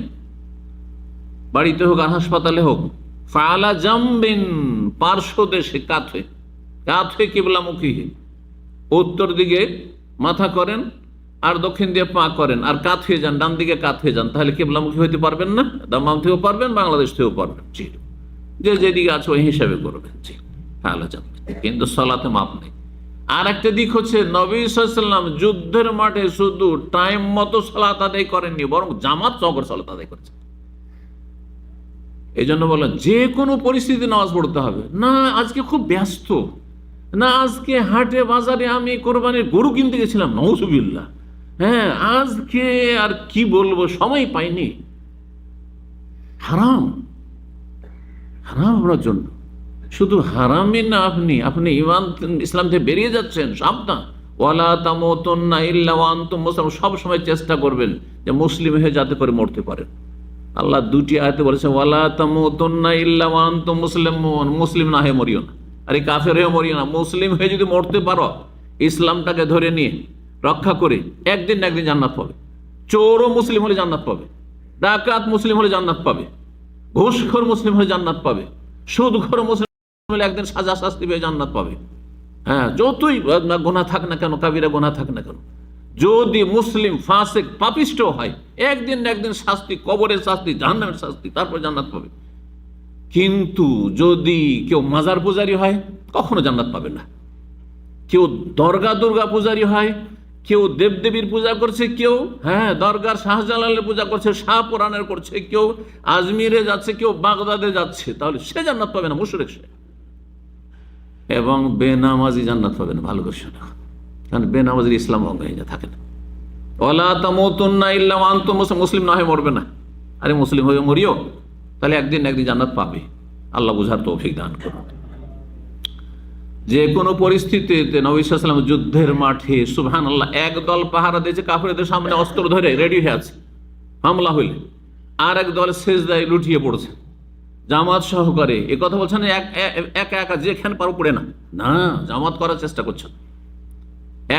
বাড়িতে হোক আর হাসপাতালে হোক, ফালা জামবিন, পার্শ্ব দেশে, কাত হয়ে কিবলামুখী, উত্তর দিকে মাথা করেন আর দক্ষিণ দিয়ে পা করেন, আর কাত হয়ে যান, ডান দিকে কাত হয়ে যান, তাহলে কিবলামুখী হইতে পারবেন না? দাম্মাম থেকেও পারবেন, বাংলাদেশ থেকেও পারবেন, জি, যে যেদিকে আছে ওই হিসাবে করবেন, জি ফালা জামবিন। কিন্তু সলাতে মাপ নেই। আর একটা দিক হচ্ছে, নবী সাল্লাল্লাহু আলাইহি ওয়াসাল্লাম যুদ্ধের মাঠে শুধু টাইম মতো সালাত আদায় করেননি, বরং জামাত সহকারে সালাত আদায় করেছেন। এই জন্য বলেন যে কোনো পরিস্থিতি নামাজ পড়তে হবে না। আজকে খুব ব্যস্ত, না আজকে হাটে বাজারে আমি কোরবানির গরু কিনতে গেছিলাম, নাউজুবিল্লাহ, হ্যাঁ আজকে আর কি বলবো, সময় পাইনি। হারাম, হারাম আপনার জন্য। শুধু হারামই না, আপনি ইমান ইসলাম থেকে বেরিয়ে যাচ্ছেন, সাবধান। ওয়ালা তামুতুন্না ইল্লা ওয়া আনতুম মুসলিমুন, সব সময় চেষ্টা করবেন যে মুসলিম হয়ে যাতে করে মরতে পারেন। আল্লাহ দুটি আয়াতে বলেছে, ওয়ালা তামুতুন্না ইল্লা ওয়া আনতুম মুসলিমুন, মুসলিম না হয়ে মরিও না, আরে কাফের হয়ে মরিও না। মুসলিম হয়ে যদি মরতে পারো, ইসলামটাকে ধরে নিয়ে রক্ষা করে, একদিন না একদিন জান্নাত পাবে। চোরও মুসলিম হলে জান্নাত পাবে, ডাকাত মুসলিম হলে জান্নাত পাবে, ঘুষখোর মুসলিম হলে জান্নাত পাবে, সুদখোর মুসলিম হলে একদিন সাজা শাস্তি পেয়ে জান্নাত পাবে। হ্যাঁ, যতই গুনাহ থাক না কেন, কাবিরা গুনাহ থাক না কেন, যদি মুসলিম ফাসিক পাপিষ্ট হয়, একদিন না একদিন শাস্তি, কবরের শাস্তি, জাহান্নামের শাস্তি, তারপর জান্নাত পাবে। কিন্তু যদি কেউ মাজার পূজারি হয়, কখনো জান্নাত পাবে না। কেউ দরগা দুর্গা পূজারি হয়, কেউ দেবদেবীর পূজা করছে, কেউ হ্যাঁ দরগার শাহজালালের পূজা করছে, শাহ পুরাণের করছে, কেউ আজমিরে যাচ্ছে, কেউ বাগদাদে যাচ্ছে, তাহলে সে জান্নাত পাবে না, মুশরিক সে। এবং বেনামাজি জান্নাত পাবে না, ভালো করে শোনো, কারণ বেনামাজির ইসলাম ভঙ্গ হয়ে থাকে না। ওয়ালা তামুতুন্না ইল্লা ওয়া আনতুম মুসলিমুন, মুসলিম না হয়ে মরবে না, আরে মুসলিম হয়ে মরিও, তাহলে একদিন না একদিন জান্নাত পাবে। আল্লাহ বুঝার তৌফিক দান করুন। যে কোনো পরিস্থিতিতে নবী সাল্লাল্লাহু আলাইহি ওয়াসাল্লাম যুদ্ধের মাঠে সুবহানাল্লাহ, একদল পাহারা দিয়েছে, কাফেরদের সামনে অস্ত্র ধরে রেডি হয়ে আছে হামলা হইলে, আর এক দল সেজদায় লুটিয়ে পড়ছে জামাত সহকারে। এ কথা বলছেন একা একা যেখানে পারো পড়ে না, না জামাত করার চেষ্টা করছেন।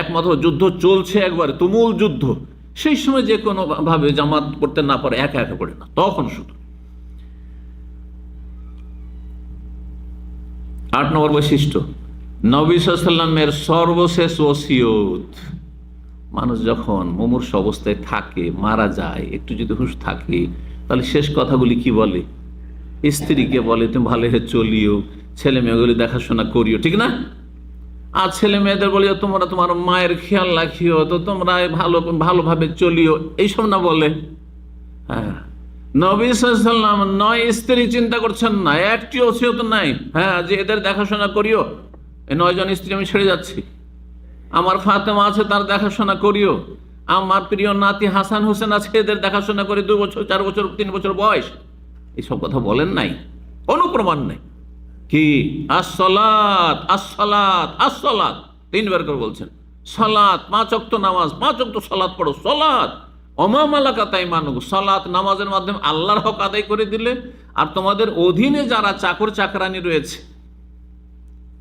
একমাত্র যুদ্ধ চলছে, একবারে তুমুল যুদ্ধ, সেই সময় যে কোনো ভাবে জামাত করতে না পারে, একা একা পড়ে না, তখন শুধু। 8 নম্বর বৈশিষ্ট্য, নবী সাল্লাল্লাহু আলাইহি ওয়াসাল্লামের সর্বশেষ ওসিয়ত। মানুষ যখন মুমূর্ষু অবস্থায় থাকে, মারা যায়, একটু যদি হুঁশ থাকে, তাহলে শেষ কথাগুলি কি বলে? স্ত্রীকে বলে তুমি ভালো হয়ে চলিও, ছেলে মেয়েগুলি দেখাশোনা করিও, ঠিক না? আর ছেলে মেয়েদের বলিও তোমরা তোমার মায়ের খেয়াল রাখিও, তো তোমরা ভালোভাবে চলিও, এইসব না বলে? হ্যাঁ, নবী সাল্লাল্লাহু আলাইহি ওয়াসাল্লাম 9 স্ত্রী চিন্তা করছেন না, একটি ওসিয়ত নাই, হ্যাঁ যে এদের দেখাশোনা করিও, এই 9 জন স্ত্রী আমি ছেড়ে যাচ্ছি, আমার ফাতেমা আছে তার দেখাশোনা করিও, আমার প্রিয় নাতি হাসান হোসেন আছে এদের দেখাশোনা করি, 2 বছর 4 বছর 3 বছর বয়স, এইসব কথা বলেন নাই, কোনো প্রমাণ নেই। কি আসসালাত আসসালাত আসসালাত 3 বার করে বলছেন, সালাত 5 ওয়াক্ত নামাজ, 5 ওয়াক্ত সালাত পড়ো, সালাত ওমা মালাকাত আইমানুকুম, সালাত নামাজের মাধ্যমে আল্লাহর হক আদায় করে দিলে, আর তোমাদের অধীনে যারা চাকর চাকরানি রয়েছে,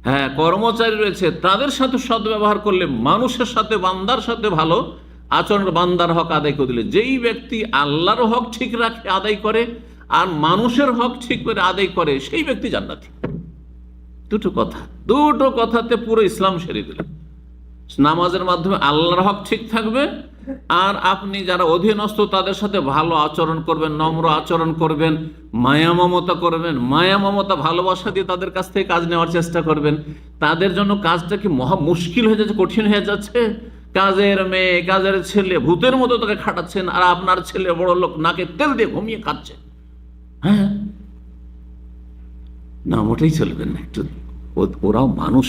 হ্যাঁ কর্মচারী রয়েছে, তাদের সাথে সদ্ব্যবহার করলে, মানুষের সাথে বান্দার সাথে ভালো আচরণ, বান্দার হক আদায় করে দিলে, যেই ব্যক্তি আল্লাহর হক ঠিক রাখে আদায় করে আর মানুষের হক ঠিক করে আদায় করে, সেই ব্যক্তি জান্নাতি। দুটো কথাতে পুরো ইসলাম সেরে দিলেন। নামাজের মাধ্যমে আল্লাহর হক ঠিক থাকবে, আর আপনি যারা অধীনস্থ তাদের সাথে ভালো আচরণ করবেন, নম্র আচরণ করবেন, মায়া মমতা করবেন, মায়া মমতা ভালোবাসা দিয়ে তাদের কাছ থেকে কাজ নেওয়ার চেষ্টা করবেন। তাদের জন্য কাজটা কি মহা মুশকিল হয়ে যাচ্ছে, কঠিন হয়ে যাচ্ছে? কাজের মেয়ে কাজের ছেলে ভূতের মতো তাকে খাটাচ্ছেন, আর আপনার ছেলে বড় লোক নাকে তেল দিয়ে ঘুমিয়ে খাচ্ছে, হ্যাঁ না, মোটেই চলবেন না। একটু ওরাও মানুষ,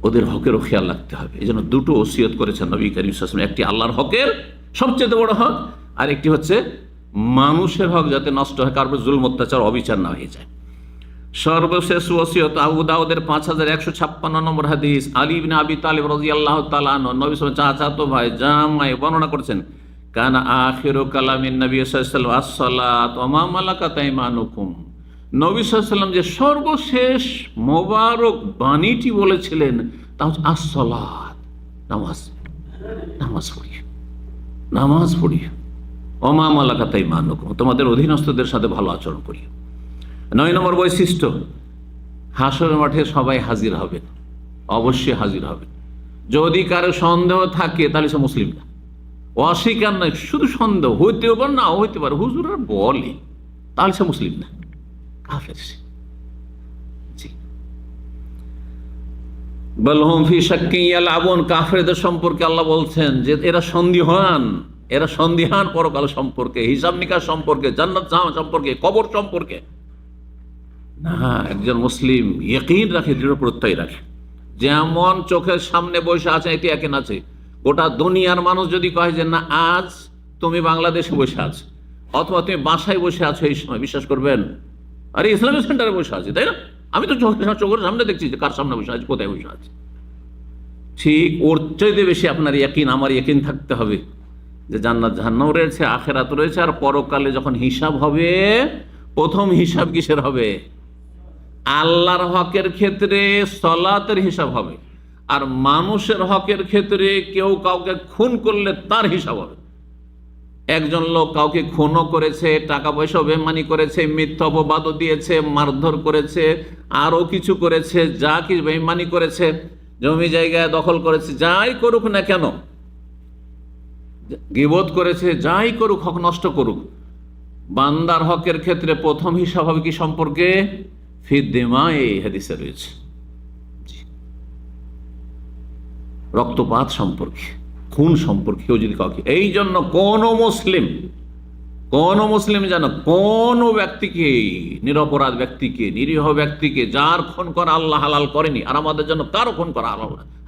ওদের হকেরও খেয়াল রাখতে হবে। এই জন্য 2টো ওসিয়ত করেছেন নবী করিম সাল্লাল্লাহু আলাইহি ওয়াসাল্লাম, একটি আল্লাহর হকের সবচেয়ে বড় হক, আর একটি হচ্ছে মানুষের হক যাতে নষ্ট হয়, কারোর জুলম অত্যাচার অবিচার না হয়ে যায়। সর্বশেষ ওসিয়ত আবু দাউদের 5156 নম্বর হাদিস, আলী ইবনে আবি তালিব রাদিয়াল্লাহু তাআলা আনহু, নবী সাল্লাল্লাহু আলাইহি ওয়াসাল্লাম চাচাতো ভাই জামাই বর্ণনা করছেন, কানা আখিরু কালামিন নবী সাল্লাল্লাহু আলাইহি ওয়াসাল্লাম আসসালাত ওয়া মা মালাকাত আইমানুকুম, নবী সাল্লাল্লাহু আলাইহি ওয়াসাল্লাম যে সর্বশেষ মোবারক বাণীটি বলেছিলেন তা হচ্ছে আসসালাত, নামাজ। নামাজ পড়ি, নামাজ পড়ি। ওমা মালাকাত আইমানুকুম, তোমাদের অধীনস্থদের সাথে ভালো আচরণ করি। 9 নম্বর বৈশিষ্ট্য, হাসরের মাঠে সবাই হাজির হবেন, অবশ্যই হাজির হবেন। যদি কারো সন্দেহ থাকে তাহলে সে মুসলিম না, অস্বীকার নয়, শুধু সন্দেহ, হইতেও পারে নাও হইতে পারে, হুজুর আর বলে, তাহলে সে মুসলিম না, কাফের সে। জি, বলহুম ফি শাক্কিন ইয়ালাবুন, কাফেরদের সম্পর্কে আল্লাহ বলছেন যে এরা সন্দিহান, এরা সন্দিহান পরকাল সম্পর্কে, হিসাব নিকাশ সম্পর্কে, জান্নাত জাহান্নাম সম্পর্কে, কবর সম্পর্কে। না, একজন মুসলিম ইয়াকিন রাখে, দৃঢ় প্রত্যয় রাখে। যেমন চোখের সামনে বসে আছে, এটি একেন আছে। গোটা দুনিয়ার মানুষ যদি কয় যে না আজ তুমি বাংলাদেশে বসে আছো, অথবা তুমি বাসায় বসে আছো, এই সময় বিশ্বাস করবেন? আরে ইসলামিক সেন্টারে বসে আছি, তাই না? আমি তো চোখের সামনে দেখছি যে কার সামনে বসে আছে, কোথায় বসে আছে। ঠিক ওর চাইতে বেশি আপনার ইয়াকিন, আমার ইয়াকিন থাকতে হবে যে জান্নাত জাহান্নাম রয়েছে, আখিরাত রয়েছে, আর পরকালে যখন হিসাব হবে, প্রথম হিসাব কিসের হবে? আল্লাহর হকের ক্ষেত্রে সালাতের হিসাব হবে, আর মানুষের হকের ক্ষেত্রে কেউ কাউকে খুন করলে তার হিসাব হবে। একজন লোক কাউকে খুনও করেছে, টাকা পয়সা বেইমানি করেছে, মিথ্যা অপবাদও দিয়েছে, মারধর করেছে, আরো কিছু করেছে, যা কিছু বেইমানি করেছে, জমি জায়গায় দখল করেছে, যাই করুক না কেন, গীবত করেছে, যাই করুক, হক নষ্ট করুক, বান্দার হকের ক্ষেত্রে প্রথম হিসাব হবে কি সম্পর্কে? ফিদ্দিমা, এই হাদিসে রয়েছে, রক্তপাত সম্পর্কে, খুন সম্পর্কে। কেউ যদি কাউকে, এই জন্য কোন মুসলিম যেন কোন ব্যক্তিকে, নিরপরাধ ব্যক্তিকে, নিরীহ ব্যক্তিকে, যার খুন করা আল্লাহ হালাল করেনি, আর আমাদের জন্য কারো খুন করা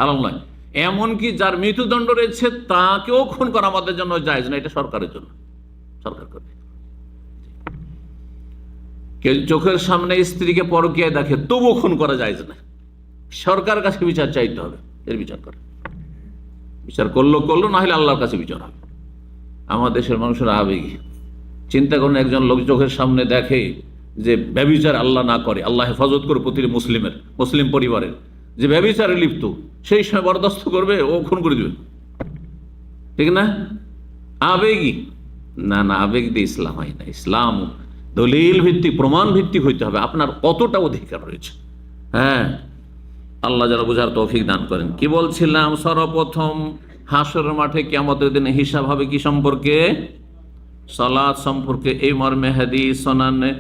হালাল নয়, এমনকি যার মৃত্যুদণ্ড রয়েছে তাকেও খুন করা আমাদের জন্য জায়েজ না, এটা সরকারের জন্য, সরকার করবে। কেউ চোখের সামনে স্ত্রীকে পরকীয়ায় দেখে, তবু খুন করা জায়েজ না, সরকারের কাছে বিচার চাইতে হবে, এর বিচার করে, বিচার করলো, না হলে আল্লাহর কাছে বিচার হবে। আমার দেশের মানুষের আবেগী, চিন্তা করুন, একজন লোক চোখের সামনে দেখে যে ব্যভিচার আল্লাহ না করে, আল্লাহ হেফাজত করে প্রতিটি মুসলিম পরিবারের, যে ব্যভিচারে লিপ্ত, সেই সময় বরদাস্ত করবে, ও খুন করে দিবে, ঠিক না? আবেগী না, আবেগ দিয়ে ইসলাম হয় না। ইসলাম দলিল ভিত্তিক, প্রমাণ ভিত্তিক হইতে হবে, আপনার কতটা অধিকার রয়েছে। হ্যাঁ, আল্লাহ যারা বুঝার তৌফিক দান করেন। কি বলছিলাম? সর্বপ্রথম হাসরের মাঠে কিয়ামতের দিনে হিসাব হবে কি সম্পর্কে? সালাত সম্পর্কে। এই মর্মে হাদিস সুনানে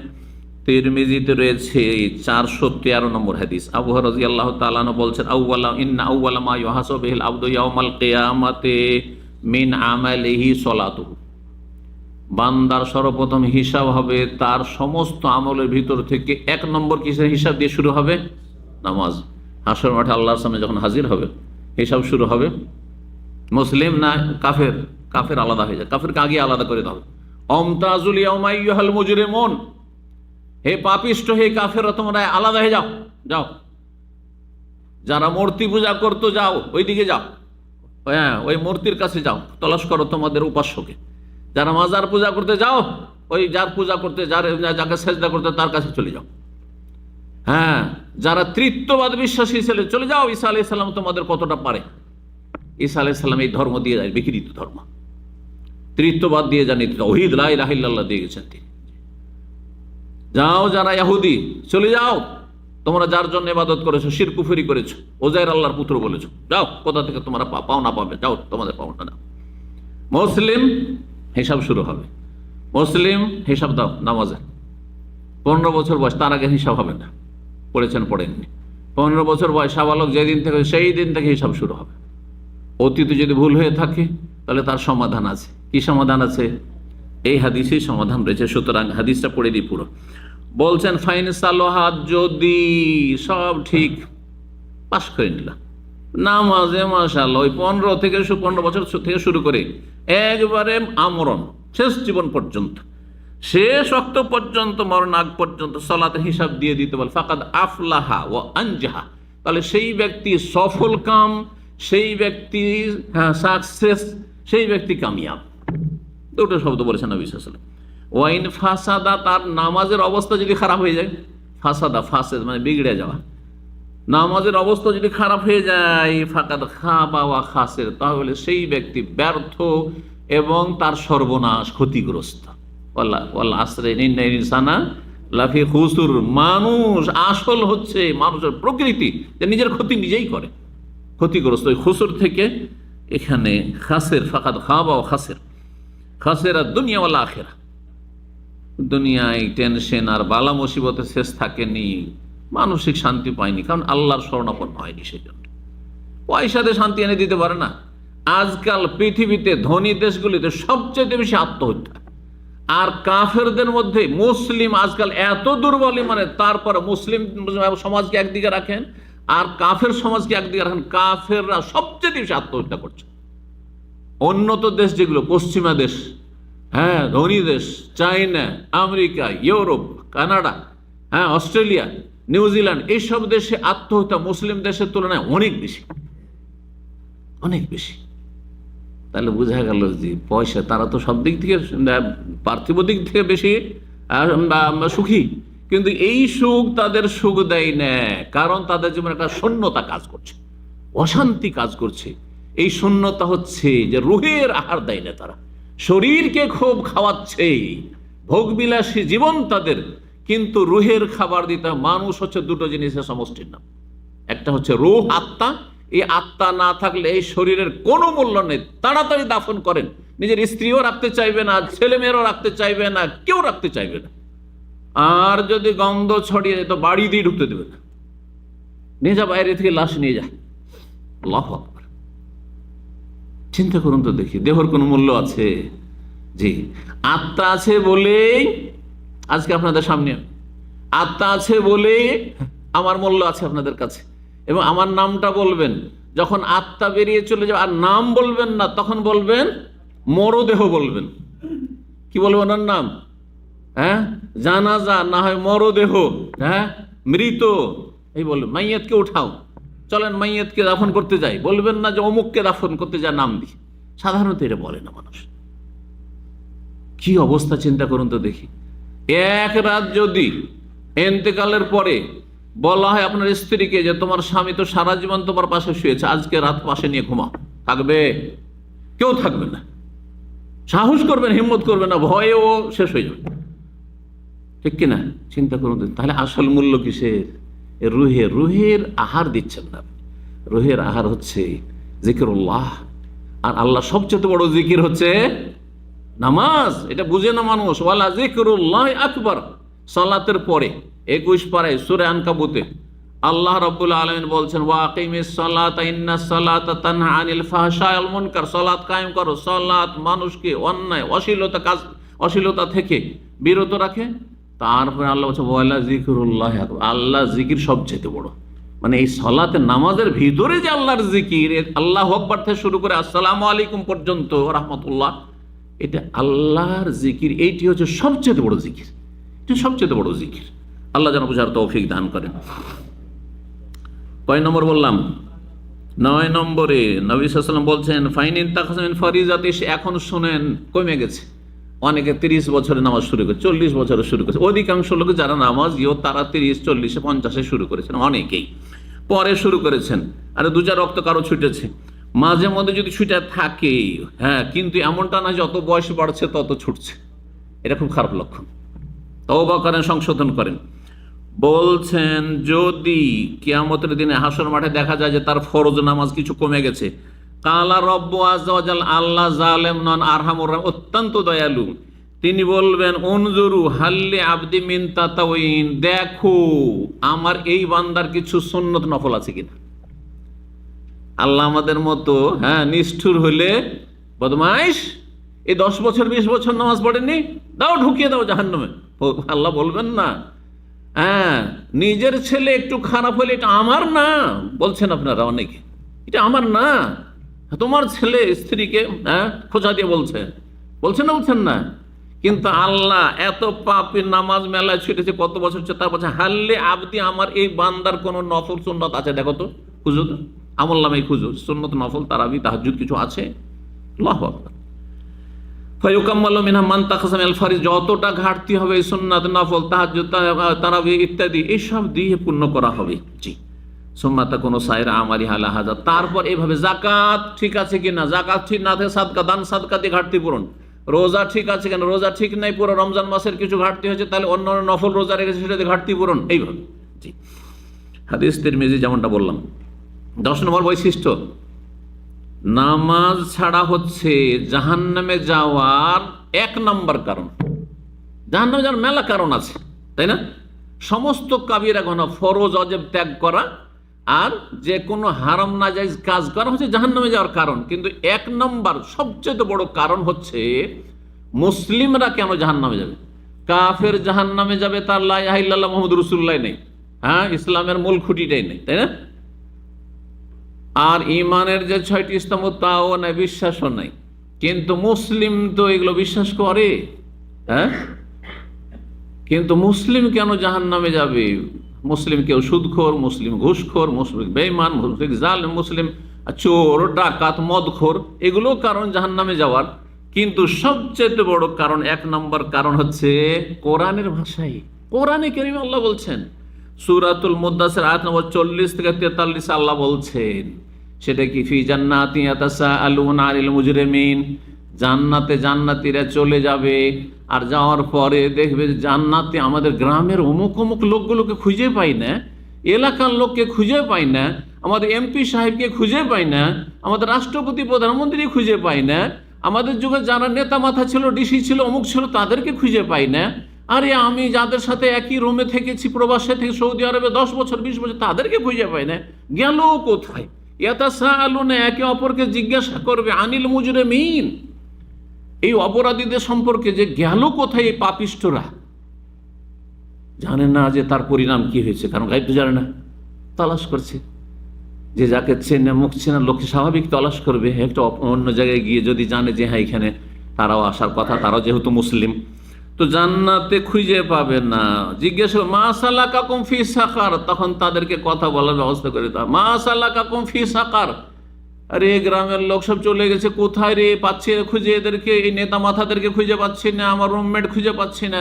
তিরমিজিতে রয়েছে 413 নম্বর হাদিস। আবু হুরায়রা রাদিয়াল্লাহু তাআলা আনহু বলছেন, ইন্না আউওয়ালা মা ইউহাসাবু বিহিল আবদু ইয়াউমাল কিয়ামাতি মিন আমালিহি সালাতুহু। বান্দার সর্বপ্রথম হিসাব হবে তার সমস্ত আমলের ভিতর থেকে 1 নম্বর কিসের হিসাব দিয়ে শুরু হবে? নামাজ। হাসর মাঠে আল্লাহর সামনে যখন হাজির হবে, হিসাব শুরু হবে। মুসলিম না কাফের? কাফের আলাদা হয়ে যায়, কাফেরকে আগে আলাদা করে দাও। অমতাজুল ইয়াউমা আইয়ুহাল মুজরিমুন, হে পাপিষ্ঠ, হে কাফেররা, তোমরা আলাদা হয়ে যাও, যাও। যারা মূর্তি পূজা করতো যাও, ওইদিকে যাও, হ্যাঁ, ওই মূর্তির কাছে যাও, তলাশ করো তোমাদের উপাস্যকে। যারা মাজার পূজা করতে যাও, ওই যার পূজা করতে, যাকে সেজদা করতে, তার কাছে চলে যাও। হ্যাঁ, যারা তৃতীয়বাদ বিশ্বাসী ছিল, চলে যাও, ঈসা আলাইহিস সালাম তোমাদের কতটা পারে। ঈসা আলাইহিস সালাম এই ধর্ম দিয়ে যায়, বিকৃত ধর্ম, তৃতীয়বাদ দিয়ে জানি, তাওহীদ লা ইলাহা ইল্লাল্লাহ দিয়ে গেছেন তিনি। যাও, যারা ইহুদি, চলে যাও, তোমরা যার জন্য ইবাদত করেছো, শিরক কুফরি করেছো, ওজাইর আল্লাহর পুত্র বলেছো, যাও, কোথা থেকে তোমরা পাও না পাবে, যাও, তোমাদের পাওনা দাও। মুসলিম হিসাব শুরু হবে, মুসলিম হিসাব দাও নামাজে। 15 বছর বয়স, তার আগে হিসাব হবে না, পড়েছেন পড়েননি। 15 বছর বয়স সাবালক যেদিন থেকে, সেই দিন থেকে হিসাব শুরু হবে। অতীতে যদি ভুল হয়ে থাকে তাহলে তার সমাধান আছে। কি সমাধান আছে? এই হাদিসেই সমাধান রয়েছে। সুতরাং হাদিসটা পড়ে দিই পুরো। বলছেন ফাইন সালোহাত, যদি সব ঠিক, পাশ করে নিলাম নামাজে, মাশাআল্লাহ, ওই 15 বছর থেকে শুরু করে একবারে আমরণ শেষ জীবন পর্যন্ত, শেষ ওয়াক্ত পর্যন্ত, মরণ আগ পর্যন্ত সালাতের হিসাব দিয়ে দিতে বল, ফাকাদ আফলাহা ওয়া আনজাহা, তাহলে সেই ব্যক্তি সফল কাম, সেই ব্যক্তি সাকসেস, সেই ব্যক্তি কামিয়াব। দুটো শব্দ বলেছেন নবী সাল্লাল্লাহু আলাইহি ওয়াসাল্লাম। ওয়াইন ফাসাদা, তার নামাজের অবস্থা যদি খারাপ হয়ে যায়, ফাসাদা ফাসেদ মানে বিগড়ে যাওয়া, নামাজের অবস্থা যদি খারাপ হয়ে যায়, ফাকাদ খাবা ওয়া খাসির, তাহলে সেই ব্যক্তি ব্যর্থ এবং তার সর্বনাশ, ক্ষতিগ্রস্ত। ওয়াল আসরে ইন্নাল ইনসানা লাফি খুসুর, মানুষ আসল হচ্ছে মানুষের প্রকৃতি যে নিজের ক্ষতি নিজেই করে, ক্ষতিগ্রস্ত। ওই খুসুর থেকে এখানে খাসের, ফাকাদ খাবা ওয়া খাসির, খাসেরা দুনিয়া ওয়াল আখিরা, দুনিয়ায় টেনশন আর বালা মুসিবতের শেষ থাকেনি, মানসিক শান্তি পায়নি, কারণ আল্লাহর শরণাপন্ন হয়নি। সেই জন্য পয়সাতে শান্তি এনে দিতে পারে না। আজকাল পৃথিবীতে ধনী দেশগুলিতে সবচেয়ে বেশি আত্মহত্যা, আর কাফেরদের মধ্যে মুসলিম আজকাল এত দুর্বল, মানে তারপরে মুসলিম সমাজকে একদিকে রাখেন আর কাফের সমাজকে একদিকে রাখেন, কাফেররা সবচেয়ে বেশি আত্মহত্যা করছে। উন্নত দেশ যেগুলো, পশ্চিমা দেশ, হ্যাঁ ধনী দেশ, চায়না, আমেরিকা, ইউরোপ, কানাডা, হ্যাঁ অস্ট্রেলিয়া, নিউজিল্যান্ড, এইসব দেশে আত্মহত্যা মুসলিম দেশের তুলনায় অনেক বেশি, অনেক বেশি। তাহলে বোঝা গেল যে পয়সা, তারা তো সব দিক থেকে, পার্থিব দিক থেকে বেশি সুখী, কিন্তু এই সুখ তাদের সুখ দেয় না, কারণ তাদের জীবনে একটা শূন্যতা কাজ করছে, অশান্তি কাজ করছে। এই শূন্যতা হচ্ছে যে রুহের আহার দেয় না, তারা শরীরকে খুব খাওয়াচ্ছে, ভোগবিলাসী জীবন তাদের, কিন্তু রুহের খাবার দিতে। মানুষ হচ্ছে দুটো জিনিসের সমষ্টির নাম, একটা হচ্ছে রুহ, আত্মা। এই আত্মা না থাকলে এই শরীরের কোনো মূল্য নেই। তাড়াতাড়ি দাফন করেন, নিজের স্ত্রীও রাখতে চাইবে না, ছেলে মেয়েরও রাখতে চাইবে না, কেউ রাখতে চাইবে না। আর যদি গন্ধ ছড়িয়ে যায় তো বাড়ি দিয়ে ঢুকতে দেবে না, নিয়ে যা, বাইরে থেকে লাশ নিয়ে যায়। আল্লাহু আকবার। চিন্তা করুন তো দেখি, দেহর কোনো মূল্য আছে? জি, আত্মা আছে বলেই আজকে আপনাদের সামনে, আত্মা আছে বলেই আমার মূল্য আছে আপনাদের কাছে, এবং আমার নামটা বলবেন। যখন আত্মা বেরিয়ে চলে যাবে আর নাম বলবেন না, তখন বলবেন মরদেহ বলবেন। কি বলবেন ওর নাম? হ্যাঁ, জানাজা না হয় মরদেহ, হ্যাঁ মৃত, এই বলবেন। মাইয়াতকে উঠাও, চলেন মাইয়াতকে দাফন করতে যাই, বলবেন না যে অমুককে দাফন করতে যা নাম দি। সাধারণত এটা বলে না মানুষ। কি অবস্থা চিন্তা করুন তো দেখি। এক রাত যদি এতেকালের পরে বলা হয় আপনার স্ত্রীকে যে তোমার স্বামী তো সারা জীবন তোমার পাশে শুয়েছে, আজকে রাত পাশে নিয়ে ঘুমাও, থাকবে? কেউ থাকবে না, সাহস করবেন, হিম্মত করবে না, ভয়ে ও শেষ হয়ে যাবে, ঠিক কিনা? চিন্তা করুন। তাহলে আসল মূল্য কিসের? রুহের, রুহের আহার দিচ্ছেন না। রুহের আহার হচ্ছে জিকিরুল্লাহ, আর আল্লাহ সবচেয়ে বড় জিকির হচ্ছে নামাজ। এটা বুঝে না মানুষ। ওয়ালা জিকরুল্লাহ আকবার, সালাতের পরে 21 পারায় সূরা আনকাবুতে আল্লাহ রাব্বুল আলামিন বলছেন, ওয়াকিমিস সালাতা ইন্নাস সালাতা তানহা আনিল ফাহশাই ওয়াল মুনকার, সালাত কায়েম করো। সালাত মানুষকে অন্যায়, অশ্লীলতা থেকে বিরত রাখে। তারপরে আল্লাহ বলছে ওয়ালা জিকরুল্লাহ আকবার, আল্লাহ জিকির সবচেয়ে বড়। মানে এই সালাতে, নামাজের ভিতরে যে আল্লাহর জিকির, আল্লাহু আকবার থেকে শুরু করে আসসালামু আলাইকুম পর্যন্ত, রাহমাতুল্লাহ, এটা আল্লাহর জিকির। এইটি হচ্ছে সবচেয়ে বড় জিকির, এটা সবচেয়ে বড় জিকির। আল্লাহ যেন বুঝার তৌফিক দান করেন। কয় নম্বর বললাম? 9 নম্বরে নবী সাল্লাল্লাহু আলাইহি ওয়াসাল্লাম বলছেন ফাইন ইনতাকাসা মিন ফারিজাতি, এখন শুনেন কমে গেছে। অনেকে 30 বছরে নামাজ শুরু করে, 40 বছরে শুরু করেছে। অধিকাংশ লোক যারা নামাজ তারা 30, 40, 50-এ শুরু করেছেন, অনেকেই পরে শুরু করেছেন। আর 2 রক্ত কারো ছুটেছে, মাঝে মধ্যে যদি ছুটে থাকে, হ্যাঁ, কিন্তু এমনটা না যত বয়স বাড়ছে তত ছুটছে, এটা খুব খারাপ লক্ষণ। তওবা করেন, সংশোধন করেন। বলছেন যদি কিয়ামতের দিনে হাসর মাঠে দেখা যায় যে তার ফরজ নামাজ কিছু কমে গেছে, কালা রব্বু আযজা ওয়া জাল, আল্লাহ জালেম নন, আরহামুর রাহিম, অত্যন্ত দয়ালু। তিনি বলবেন উনজুরু হাল্লি আবদি মিন তাতাউইন, দেখো আমার এই বান্দার কিছু সুন্নত নফল আছে কিনা। আল্লাহ আমাদের মতো, হ্যাঁ, নিষ্ঠুর হলে বদমাইশ, এই 10 বছর 20 বছর নামাজ পড়েনি, দাও ঢুকিয়ে দাও জাহান্নামে, আল্লাহ বলবেন না? হ্যাঁ, নিজের ছেলে একটু খারাপ হলে এটা আমার না, বলছেন আপনারা অনেকে, এটা আমার না। তোমার ছেলে স্ত্রীকে, হ্যাঁ, খোঁচা দিয়ে বলছেন না, বলছেন না? কিন্তু আল্লাহ এত পাপীর নামাজ মেলায় ছুটেছে, কত বছর, তার বলছে হাল্লে আবদি, আমার এই বান্দার কোন নফল সুন্নত আছে দেখো তো, খুঁজো তো, আমল নামে খুঁজো, সুন্নত নফল তারাবি তাহাজ্জুদ কিছু আছে। আল্লাহু আকবার। ফায়ুকাম্মালু মিনহা মান তাখাসা মিনাল ফারিজ, যতটা ঘাটতি হবে সুন্নাত, নফল, তাহাজ্জুদ, তারাবি ইত্যাদি এইসব দিয়ে পূর্ণ করা হবে। জি, সুম্মা তাকুনু সাইরা আমালি আলা হাযা। তারপর এইভাবে জাকাত ঠিক আছে কিনা, জাকাত ঠিক না থাকে সাদকা, দান সাদকা দিয়ে ঘাটতি পূরণ। রোজা ঠিক আছে কিনা, রোজা ঠিক নাই, পুরো রমজান মাসের কিছু ঘাটতি হয়েছে, তাহলে অন্য নফল রোজা রেখেছে সেটাতে ঘাটতি পূরণ, এইভাবে। জি, হাদিস তিরমিজি যেমনটা বললাম। 10 নম্বর বৈশিষ্ট্য, নামাজ ছাড়া হচ্ছে জাহান্নামে যাওয়ার 1 নম্বর কারণ। জাহান্নামে যাওয়ার মেলা কারণ আছে, তাই না? সমস্ত কাবিরা গুনাহ, ফরজ অজেব ত্যাগ করা আর যে কোনো হারাম নাজায়েজ কাজ করা হচ্ছে জাহান্নামে যাওয়ার কারণ। কিন্তু 1 নম্বর সবচেয়ে বড় কারণ হচ্ছে মুসলিমরা কেন জাহান্নামে যাবে। কাফের জাহান্নামে যাবে, তার লা ইলাহা ইল্লাল্লাহ মুহাম্মাদুর রাসূলুল্লাহ নেই, হ্যাঁ, ইসলামের মূল খুঁটিটাই নেই, তাই না? আর ইমানের যে 6টি স্তম্ভ তাও নাই, বিশ্বাসও নাই। কিন্তু মুসলিম তো এগুলো বিশ্বাস করে, হ্যাঁ। কিন্তু মুসলিম কেন জাহান্নামে যাবে? মুসলিম কেউ সুদখোর, মুসলিম ঘুষখোর, মুসলিম বেঈমান, মুসলিম জালেম, মুসলিম চোর, ডাকাত, মদখোর, এগুলো কারণ জাহান্নামে যাওয়ার। কিন্তু সবচেয়ে বড় কারণ, 1 নম্বর কারণ হচ্ছে কোরআনের ভাষায়। কোরআনে কারীমে আল্লাহ বলছেন, সূরাতুল মুদ্দাসির আয়াত নম্বর 40 থেকে 43 আল্লাহ বলছেন, সেটা কি, ফি জান্নাতি ইয়াতাসাআলুনা আনিল মুজরিমিন, জান্নাতে জান্নাতীরা চলে যাবে, আর যাওয়ার পরে দেখবে জান্নাতে আমাদের গ্রামের অমুক অমুক লোকগুলোকে খুঁজে পাই না, এলাকার লোককে খুঁজে পাই না, আমাদের এমপি সাহেবকে খুঁজে পাই না, আমাদের রাষ্ট্রপতি প্রধানমন্ত্রী খুঁজে পাই না, আমাদের যুগে যারা নেতা মাথা ছিল, ডিসি ছিল, অমুক ছিল, তাদেরকে খুঁজে পাই না। আরে আমি যাদের সাথে একই রুমে থেকেছি প্রবাসে থেকে সৌদি আরবে 10 বছর 20 বছর, তাদেরকে খুঁজে পাই না, গেল কোথায়? ইয়াতাসাআলুনা, একে অপরকে জিজ্ঞাসা করবে, আনিল মুজরিমিন, এই অপরাধীদের সম্পর্কে, যে গেল কোথায় এই পাপিষ্ঠরা। জানে না যে তার পরিণাম কি হয়েছে, কারণ গায়েব তো জানে না, তালাশ করছে। যে যাকে চেনে, মুখ চেনা লোককে স্বাভাবিক তালাশ করবে। একটা অন্য জায়গায় গিয়ে যদি জানে যে হ্যাঁ এখানে তারাও আসার কথা, তারাও যেহেতু মুসলিম, তো জান্নাতে খুঁজে পাবে না। জিজ্ঞেস মা সালাকাকুম ফি সাকার, তখন তাদেরকে কথা বলার ব্যবস্থা করে দাও। মা সালাকাকুম ফি সাকার, আরে গ্রামের লোক সব চলে গেছে, কোথায় রে, পাচ্ছি খুঁজে এদেরকে, এই নেতা মাথাদেরকে খুঁজে পাচ্ছি না, আমার রুমমেট খুঁজে পাচ্ছি না।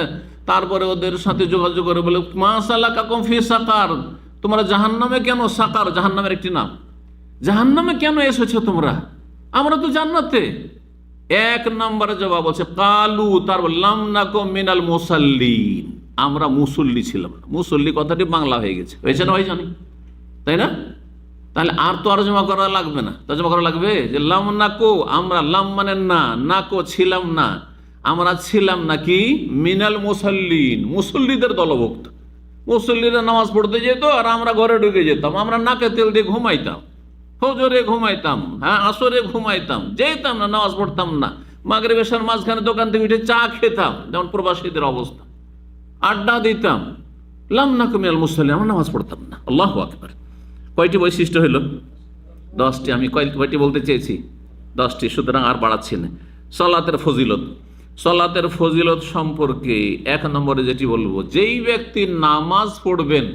তারপরে ওদের সাথে যোগাযোগ করে বলে, মা সালাকাকুম ফি সাকার, তোমরা জাহান্নামে কেন? সাকার জাহান্নামের একটি নাম। জাহান্নামে কেন এসেছো তোমরা? আমরা তো জান্নাতে। 1 নম্বরে জবাব হচ্ছে কালু, তারপর লাম নাকুম মিনাল মুসাল্লিন, আমরা মুসল্লি ছিলাম না। মুসল্লি কথাটি বাংলা হয়ে গেছে, হয়েছে না ভাই, জানি, তাই না? তাহলে আর তরজমা করা লাগবে না, তরজমা করা লাগবে যে লাম নাকো, আমরা, লাম মানে না, নাকো ছিলাম না, আমরা ছিলাম নাকি মিনাল মুসাল্লিন, মুসল্লিদের দলভুক্ত। মুসল্লিরা নামাজ পড়তে যেত আর আমরা ঘরে ঢুকে যেতাম, আমরা নাকে তেল দিয়ে ঘুমাইতাম, ফজরে ঘুমাইতাম, হ্যাঁ আসরে ঘুমাইতাম, যেতাম না, নামাজ পড়তাম না। মাগরিব এশার মাঝখানে দোকান থেকে উঠে চা খেতাম, যেমন প্রবাসীদের অবস্থা, আড্ডা দিতাম। লাম নাকু মিনাল মুসাল্লিন, আমরা নামাজ পড়তাম না। আল্লাহু আকবার। কয়টি বৈশিষ্ট্য হলো? 10টি। আমি কয়টি বলতে চেয়েছি? 10টি, সুতরাং আর বাড়াচ্ছি না। সালাতের ফজিলত, সালাতের ফজিলত সম্পর্কে 1 নম্বরে যেটি বলবো, যেই ব্যক্তি নামাজ পড়বেন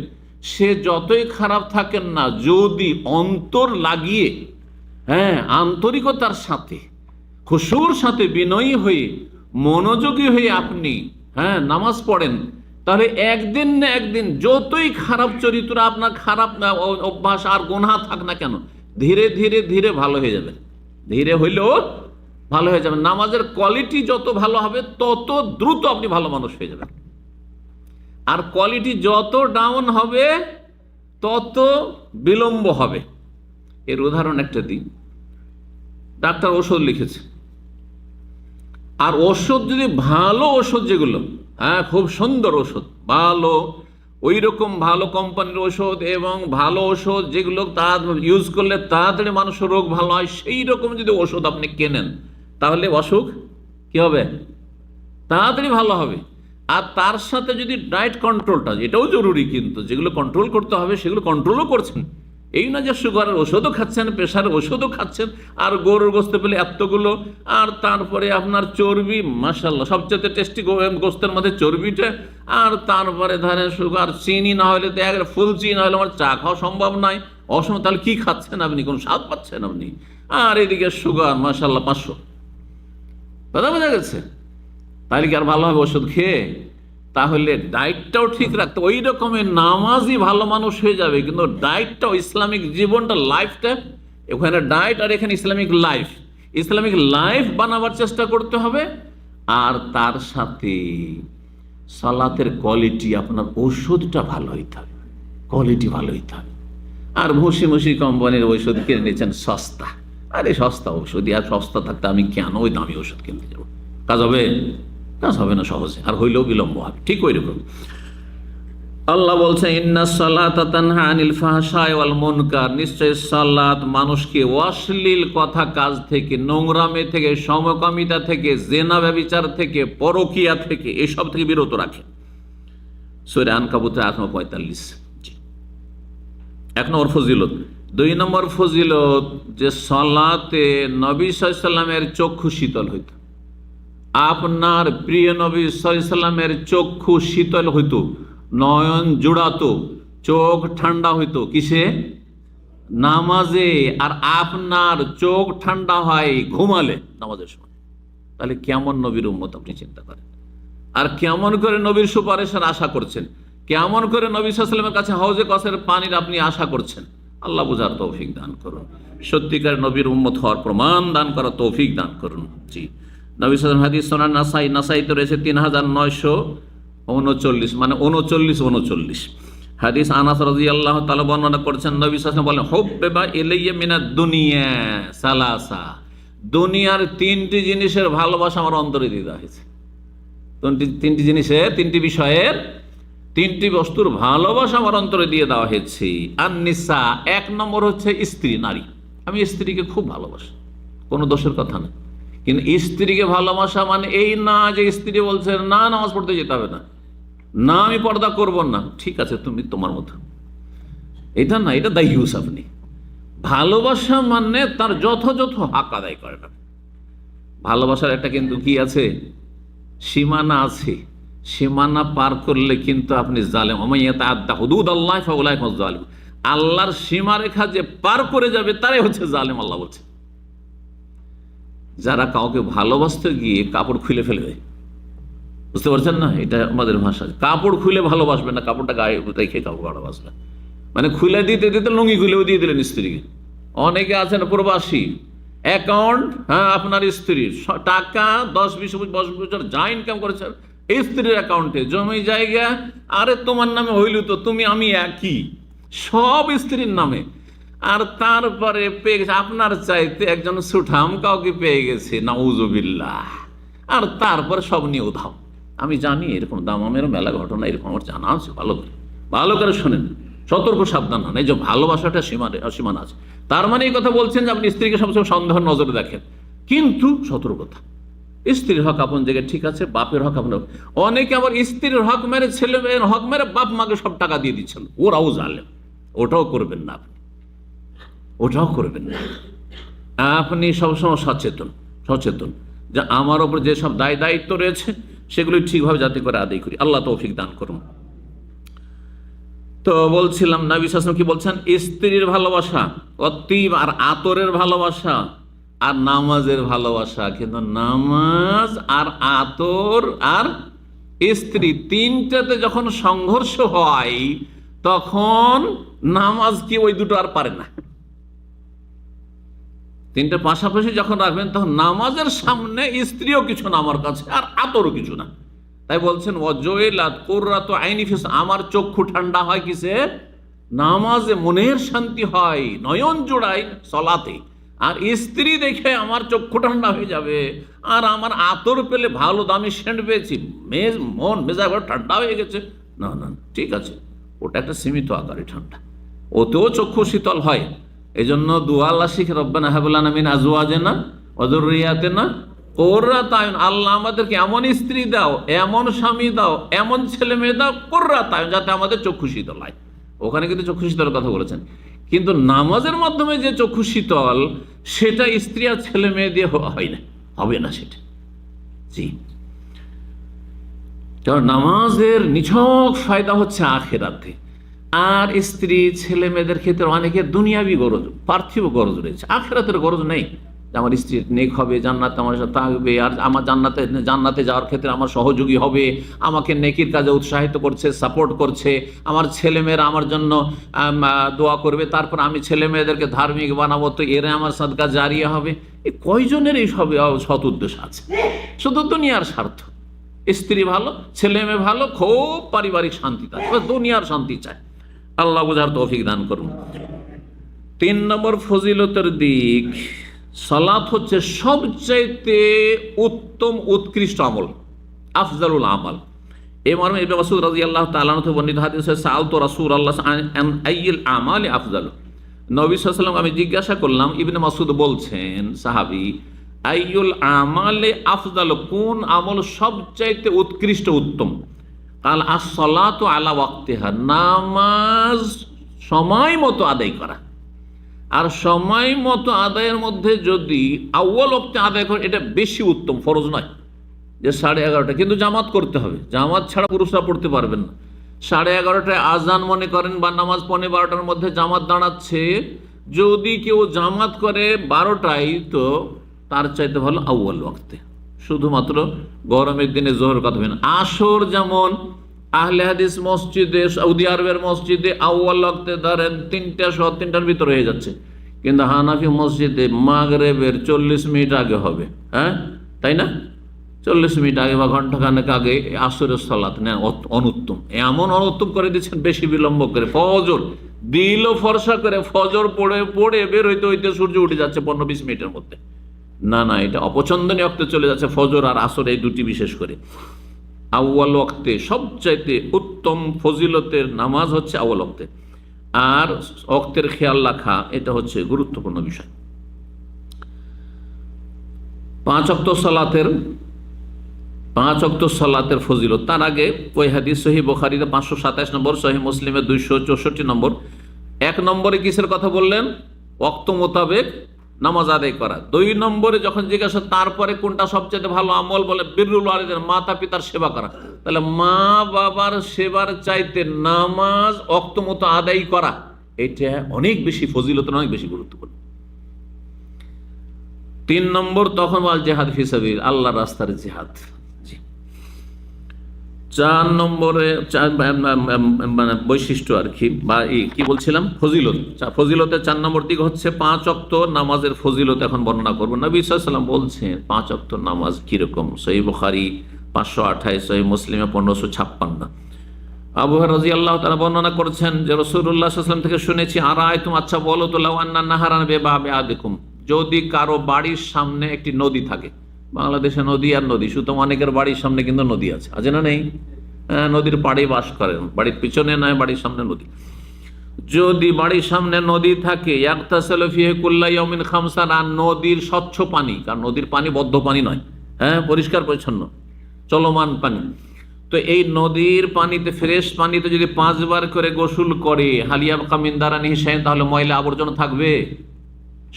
সে যতই খারাপ থাকেন না, যদি অন্তর লাগিয়ে, হ্যাঁ, আন্তরিকতার সাথে, খুশুর সাথে, বিনয়ী হয়ে, মনোযোগী হয়ে আপনি, হ্যাঁ, নামাজ পড়েন, তাহলে একদিন না একদিন যতই খারাপ চরিত্র, আপনার খারাপ অভ্যাস আর গুনাহ থাক না কেন, ধীরে ধীরে ধীরে ভালো হয়ে যাবে। ধীরে হইলেও ভালো হয়ে যাবে। নামাজের কোয়ালিটি যত ভালো হবে তত দ্রুত আপনি ভালো মানুষ হয়ে যাবেন, আর কোয়ালিটি যত ডাউন হবে তত বিলম্ব হবে। এর উদাহরণ একটা দিই। ডাক্তার ওষুধ লিখেছে, আর ওষুধ যদি ভালো ওষুধ, যেগুলো হ্যাঁ খুব সুন্দর ওষুধ, ভালো, ওই রকম ভালো কোম্পানির ওষুধ এবং ভালো ওষুধ যেগুলো তার ইউজ করলে তাড়াতাড়ি মানুষের রোগ ভালো হয়, সেই রকম যদি ওষুধ আপনি কেনেন, তাহলে অসুখ কি হবে? তাড়াতাড়ি ভালো হবে। আর তার সাথে যদি ডায়েট কন্ট্রোলটা, এটাও জরুরি, কিন্তু যেগুলো কন্ট্রোল করতে হবে সেগুলো কন্ট্রোলও করছেন। এই না যে সুগারের ওষুধও খাচ্ছেন, প্রেশারের ওষুধও খাচ্ছেন, আর গরুর গোস্ত পেলে এতগুলো, আর তারপরে আপনার চর্বি, মাশাআল্লাহ সবচেয়ে টেস্টি গোস্তের মধ্যে চর্বিটা, আর তারপরে ধরেন সুগার, চিনি না হলে তো একবারে ফুল চিনি না হলে আমার চা খাওয়া সম্ভব নয়, অসময়। তাহলে কি খাচ্ছেন আপনি? কোন স্বাদ পাচ্ছেন আপনি? আর এদিকে সুগার মাশাআল্লাহ 500। কথা বোঝা গেছে? তাহলে কি আর ভালো হবে ওষুধ খেয়ে? তাহলে ডায়েটটাও ঠিক রাখতে, ওই রকমের নামাজই ভালো মানুষ হয়ে যাবে, কিন্তু ডায়েটটাও, ইসলামিক জীবনটা, লাইফটা, ওখানে ডায়েট আর এখানে ইসলামিক লাইফ, ইসলামিক লাইফ বানাবার চেষ্টা করতে হবে। আর তার সাথে সালাতের কোয়ালিটি, আপনার ওষুধটা ভালো হইতে হবে, কোয়ালিটি ভালো হইতে হবে। আর ভুসি কোম্পানির ওষুধ কিনে নিচ্ছেন সস্তা, আরে সস্তা ওষুধ, আর সস্তা থাকতে আমি কেন ওই দামি ওষুধ কিনতে যাবো? কাজ হবে? কাজ হবে না সহজে, আর হইলেও বিলম্ব হবে। ঠিক ওই রকম আল্লাহ বলছে ইন্নাস সালাতা তানহা আনিল ফাহশাই ওয়াল মুনকার, নিশ্চয় সালাত মানুষকে অশ্লীল কথা কাজ থেকে, নোংরামে থেকে, সমকামিতা থেকে, জেনা ব্যভিচার থেকে, পরকিয়া থেকে, এসব থেকে বিরত রাখে। সূরা আনকাবুতের 45। এক নম্বর ফজিলত। 2 নম্বর ফজিলত, যে সালাতে নবী সাল্লাল্লাহু আলাইহি সাল্লামের চক্ষু শীতল হইত। আপনার প্রিয় নবী সাল্লাল্লাহু আলাইহি সাল্লামের চক্ষু শীতল হইত, নয়ন জুড়াতো, চোখ ঠান্ডা হইতো কিসে? নামাজে। আর আপনার চোখ ঠান্ডা হয় ঘুমালে নামাজের সময়। তাহলে কেমন নবীর উম্মত আপনি চিন্তা করেন। আর কেমন করে নবীর সুপারিশের আশা করছেন, কেমন করে নবী সাল্লাল্লাহু আলাইহি ওয়াসাল্লামের কাছে হাউজে কাউসারের পানির আপনি আশা করছেন। আল্লাহ বুঝার তৌফিক দান করুন, সত্যিকার নবীর উম্মত হওয়ার প্রমাণ দান করার তৌফিক দান করুন। জি, নবী সাল্লাল্লাহু আলাইহি ওয়াসাল্লাম হাদিস সুনান নাসাই তো রয়েছে 3939, মানে 39 হাদিস। আনাস রাদিয়াল্লাহু তাআলা বর্ণনা করছেন, নবী সাল্লাল্লাহু আলাইহি ওয়াসাল্লাম বলেন, হুব্বিবা ইলাইয়া মিনাদ দুনিয়া সালাসা, দুনিয়ার 3টি জিনিসের ভালোবাসা আমার অন্তরে দিয়ে দেওয়া হয়েছে। 3টি জিনিসের, 3টি বিষয়ের, 3টি বস্তুর ভালোবাসা আমার অন্তরে দিয়ে দেওয়া হয়েছে। আর নিসা, 1 নম্বর হচ্ছে স্ত্রী, নারী। আমি স্ত্রীকে খুব ভালোবাসি, কোনো দোষের কথা না, কিন্তু স্ত্রীকে ভালোবাসা মানে এই না যে স্ত্রী বলছে না নামাজ পড়তে যেতে হবে না, না আমি পর্দা করব না, ঠিক আছে তুমি তোমার মতো, এটা না, এটা দায়ুস। আপনি ভালোবাসা মানে তার যথাযথ হক আদায় করে না। ভালোবাসার একটা কিন্তু কি আছে, সীমানা আছে। সীমানা পার করলে কিন্তু আপনি জালেম। আল্লাহর সীমারেখা যে পার করে যাবে তারাই হচ্ছে জালেম, আল্লাহ বলছে। যারা কাউকে ভালোবাসতে গিয়ে কাপড় খুলে ফেলে দেয়, বুঝতে পারছেন না, এটা আমাদের ভাষা। কাপড় খুলে ভালোবাসবে না, কাপড়টা গায়ে রেখে কাপড় ভালোবাসবে, মানে খুলে দিতে দিতে লুঙ্গি খুলেও দিয়ে দিলেন স্ত্রীকে। অনেকে আছেন প্রবাসী, অ্যাকাউন্ট, হ্যাঁ আপনার স্ত্রীর টাকা 10-20 বছর যা ইনকাম করেছেন স্ত্রীর অ্যাকাউন্টে, জমি জায়গা আরে তোমার নামে হইল তো, তুমি আমি একই, সব স্ত্রীর নামে। আর তারপরে পেয়ে গেছে আপনার চাইতে একজন সুঠাম কাউকে পেয়ে গেছে, নাউজুবিল্লাহ। আর তারপরে সব নিয়ে উধাও। আমি জানি এরকম দামামের মেলা ঘটনা, এরকম আমার জানা আছে। ভালো করে শোনেন, সতর্ক সাবধান হন। এই যে ভালোবাসাটা সীমানা আছে, তার মানে এই কথা বলছেন যে আপনি স্ত্রীকে সবসময় সন্দেহের নজরে দেখেন, কিন্তু সতর্কতা। স্ত্রীর হক আপন জায়গায় ঠিক আছে, বাপের হক আপনার। অনেকে আবার স্ত্রীর হক মেরে, ছেলে মেয়ের হক মেরে বাপ মাকে সব টাকা দিয়ে দিচ্ছেন, ওরাও জালেম। ওটাও করবেন না আপনি, ওটাও করবেন না। আপনি সবসময় সচেতন যে আমার ওপর যেসব দায়িত্ব রয়েছে সেগুলি ঠিকভাবে যাতে করে আদায় করি। আল্লাহ তৌফিক দান করুন। তো বলছিলাম নবী সাল্লাল্লাহু আলাইহি ওয়াসাল্লাম কি বলছেন, স্ত্রীর ভালোবাসা, অতীব আর আতরের ভালোবাসা, আর নামাজের ভালোবাসা। কিন্তু নামাজ আর আতর আর স্ত্রী, 3টাতে যখন সংঘর্ষ হয় তখন নামাজ কি ওই দুটো আর পারে না। 3টে পাশাপাশি যখন রাখবেন তখন নামাজের সামনে স্ত্রীও কিছু না আমার কাছে, আর আতরও কিছু না। তাই বলছেন ওয়াজুইলাত কুররাতু আইনি ফি, আমার চক্ষু ঠান্ডা হয় কিসে? নামাজে, মনের শান্তি হয়, নয়ন জোড়ায় সালাতে। আর স্ত্রী দেখে আমার চক্ষু ঠান্ডা হয়ে যাবে, আর আমার আতর পেলে, ভালো দামি সেন্ট পেয়েছি, মন মেজাজ ঠান্ডা হয়ে গেছে, না না ঠিক আছে, ওটা একটা সীমিত আকারে ঠান্ডা, ওতেও চক্ষু শীতল হয়। এই জন্য দুয়া আল্লাহ শিখে, রব্বানা হাব লানা মিন আজওয়াজিনা ওয়া যুররিয়াতিনা কুররাতা আয়ুন, আল্লাহ আমাদেরকে এমন স্ত্রী দাও, এমন স্বামী দাও, এমন ছেলে মেয়ে দাও, কুররাতা আয়ুন, যাতে আমাদের চক্ষু শীতল হয়। ওখানে কিন্তু চক্ষু শীতলের কথা বলেছেন, কিন্তু নামাজের মাধ্যমে যে চক্ষু শীতল সেটা স্ত্রী আর ছেলে মেয়ে দিয়ে হয় না, হবে না সেটা। জি, কারণ নামাজের নিছক ফায়দা হচ্ছে আখিরাতে। আর স্ত্রী ছেলে মেয়েদের ক্ষেত্রে অনেকের দুনিয়াবি গরজ, পার্থিব গরজ রয়েছে, আখিরাতের গরজ নেই। যে আমার স্ত্রী নেক হবে, জান্নাতে আমার সাথে থাকবে, আর আমার জান্নাতে যাওয়ার ক্ষেত্রে আমার সহযোগী হবে, আমাকে নেকির কাজে উৎসাহিত করছে, সাপোর্ট করছে, আমার ছেলেমেয়েরা আমার জন্য দোয়া করবে, তারপর আমি ছেলে মেয়েদেরকে ধার্মিক বানাবো, তো এরা আমার সাদকা জারিয়া হবে। এই কয়জনের এই সব সৎ উদ্দেশ্য আছে? শুধু দুনিয়ার স্বার্থ। স্ত্রী ভালো, ছেলে মেয়ে ভালো, খুব পারিবারিক শান্তি থাকে, দুনিয়ার শান্তি চায়। আল্লাহ বুঝার তৌফিক দান করুন। 3 নম্বর ফজিলতের দিক, সালাত হচ্ছে সবচাইতে উত্তম উৎকৃষ্ট আমল, আফজালুল আমাল। এই মর্মে ইবনে মাসউদ রাদিয়াল্লাহু তাআলা আনহু বর্ণিত হাদিসে সাআলতু রাসূলুল্লাহ আন আইয়িল আমালি আফজালু, নবী সাল্লাল্লাহু আলাইহি ওয়াসাল্লাম আমি জিজ্ঞাসা করলাম, ইবনে মাসউদ বলছেন সাহাবী, আইয়ুল আমালে আফজালু, কোন আমল সবচাইতে উৎকৃষ্ট উত্তম? কাল আস-সালাতু আলা ওয়াক্তিহা, নামাজ সময় মতো আদায় করা। আর সময় মতো আদায়ের মধ্যে যদি আউয়াল ওয়াক্তে আদায় করে, এটা বেশি উত্তম, ফরজ নয় যে 11:30, কিন্তু জামাত করতে হবে, জামাত ছাড়া পুরুষরা পড়তে পারবেন না। 11:30টায় আজান মনে করেন বা নামাজ 11:15টার মধ্যে জামাত দাঁড়াচ্ছে, যদি কেউ জামাত করে 12টায়, তো তার চাইতে ভালো আউয়াল ওয়াক্তে। শুধুমাত্র গরমের দিনে জোহর কথা বলেন। আসর যেমন আহলে হাদিস মসজিদে, সৌদি আরবের মসজিদে আউয়াল ওয়াক্তে ধরেন 3টার ভিতরে হয়ে যাচ্ছে, কিন্তু হানাফি মসজিদে মাগরিবের 40 মিনিট আগে হবে। হ্যাঁ, তাই না? 40 মিনিট আগে বা ঘন্টাখানেক আগে আসরের সালাত নেন, অনুত্তম। এমন অনুত্তম করে দিচ্ছেন, বেশি বিলম্ব করে। ফজর দিল ফর্সা করে ফজর পড়ে বের হইতে হইতে সূর্য উঠে যাচ্ছে 15-20 মিনিটের মধ্যে। না, এটা অপছন্দনীয় ওয়াক্তে চলে যাচ্ছে, ফজর আর আসর এই দুটি বিশেষ করে। আউয়াল ওয়াক্তে সবচাইতে উত্তম ফজিলতের নামাজ হচ্ছে আউয়াল ওয়াক্তে। আর ওয়াক্তের খেয়াল রাখা, এটা হচ্ছে গুরুত্বপূর্ণ বিষয়। 5 ওয়াক্ত সালাতের ফজিলত। তার আগে ওই হাদিস সহিহ বুখারীতে 527 নম্বর, সহিহ মুসলিমে 264 নম্বর। 1 নম্বরে কিসের কথা বললেন? ওয়াক্ত মোতাবেক নামাজ আদায় করা। 2 নম্বরে যখন জিজ্ঞাসা তারপরে কোনটা সবচেয়ে ভালো আমল, বলে বিররুল ওয়ালিদাইন, মাতা পিতার সেবা করা। তাহলে মা বাবার সেবার চাইতে নামাজ ওয়াক্ত মতো আদায় করা, এটা অনেক বেশি ফজিলত, অনেক বেশি গুরুত্বপূর্ণ। 3 নম্বর তখন বল জিহাদ ফি সাবিল, আল্লাহর রাস্তার জিহাদ। 4 নম্বরে মানে বৈশিষ্ট্য আর কি, বা কি বলছিলাম, ফজিলত। ফজিলতের 4 নম্বর দিক হচ্ছে 5 ওয়াক্ত নামাজের ফজিলত। এখন বর্ণনা করবো। নবী সাল্লাল্লাহু আলাইহি ওয়াসাল্লাম বলছেন 5 ওয়াক্ত নামাজ কিরকম। সহিহ বুখারী 528, সহিহ মুসলিমে 1556। আবু হুরায়রা রাদিয়াল্লাহু তাআলা বর্ণনা করেছেন যে রাসূলুল্লাহ সাল্লাল্লাহু আলাইহি ওয়াসাল্লাম থেকে শুনেছি, আরাআইতুম, আচ্ছা বলো তো, লাউ আন্না নাহারান বিবাবি আদিকুম, যদি কারো বাড়ির সামনে একটি নদী থাকে। বাংলাদেশে নদী আর নদী, সুতরাং অনেকের বাড়ির সামনে কিন্তু নদী আছে, আছে না নেই? নদীর পাড়ে বাস করেন, বাড়ির পিছনে নয়, বাড়ির সামনে নদী। যদি বাড়ির সামনে নদী থাকে, ইয়াগতাসিলু ফিহি কুল্লা ইয়াউমিন খামসান, আর নদীর স্বচ্ছ পানি, কারণ নদীর পানি বদ্ধ পানি নয়, হ্যাঁ, পরিষ্কার পরিচ্ছন্ন চলমান পানি। তো এই নদীর পানিতে, ফ্রেশ পানিতে যদি 5 বার করে গোসল করে, হালিয়া কামিন দারানি হিসাইন, তাহলে ময়লা আবর্জনা থাকবে?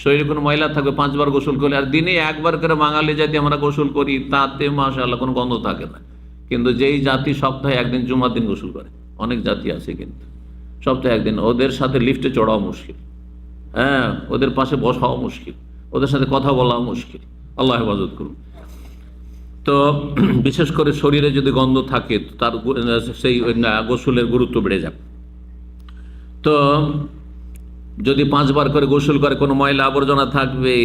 শরীরে কোনো ময়লা থাকবে 5 বার গোসল করলে? আর দিনে 1 বার করে বাঙালি জাতি আমরা গোসল করি, তাতে মাশাআল্লাহ কোনো গন্ধ থাকে না। কিন্তু যেই জাতি সপ্তাহে 1 দিন, জুমার দিন গোসল করে, অনেক জাতি আছে কিন্তু সপ্তাহে 1 দিন, ওদের সাথে লিফটে চড়াও মুশকিল, হ্যাঁ, ওদের পাশে বসাও মুশকিল, ওদের সাথে কথা বলাও মুশকিল। আল্লাহ হেফাজত করুন। তো বিশেষ করে শরীরে যদি গন্ধ থাকে, তার সেই গোসলের গুরুত্ব বেড়ে যায়। তো যদি 5 বার করে গোসল করে, কোনো ময়লা আবর্জনা থাকবে?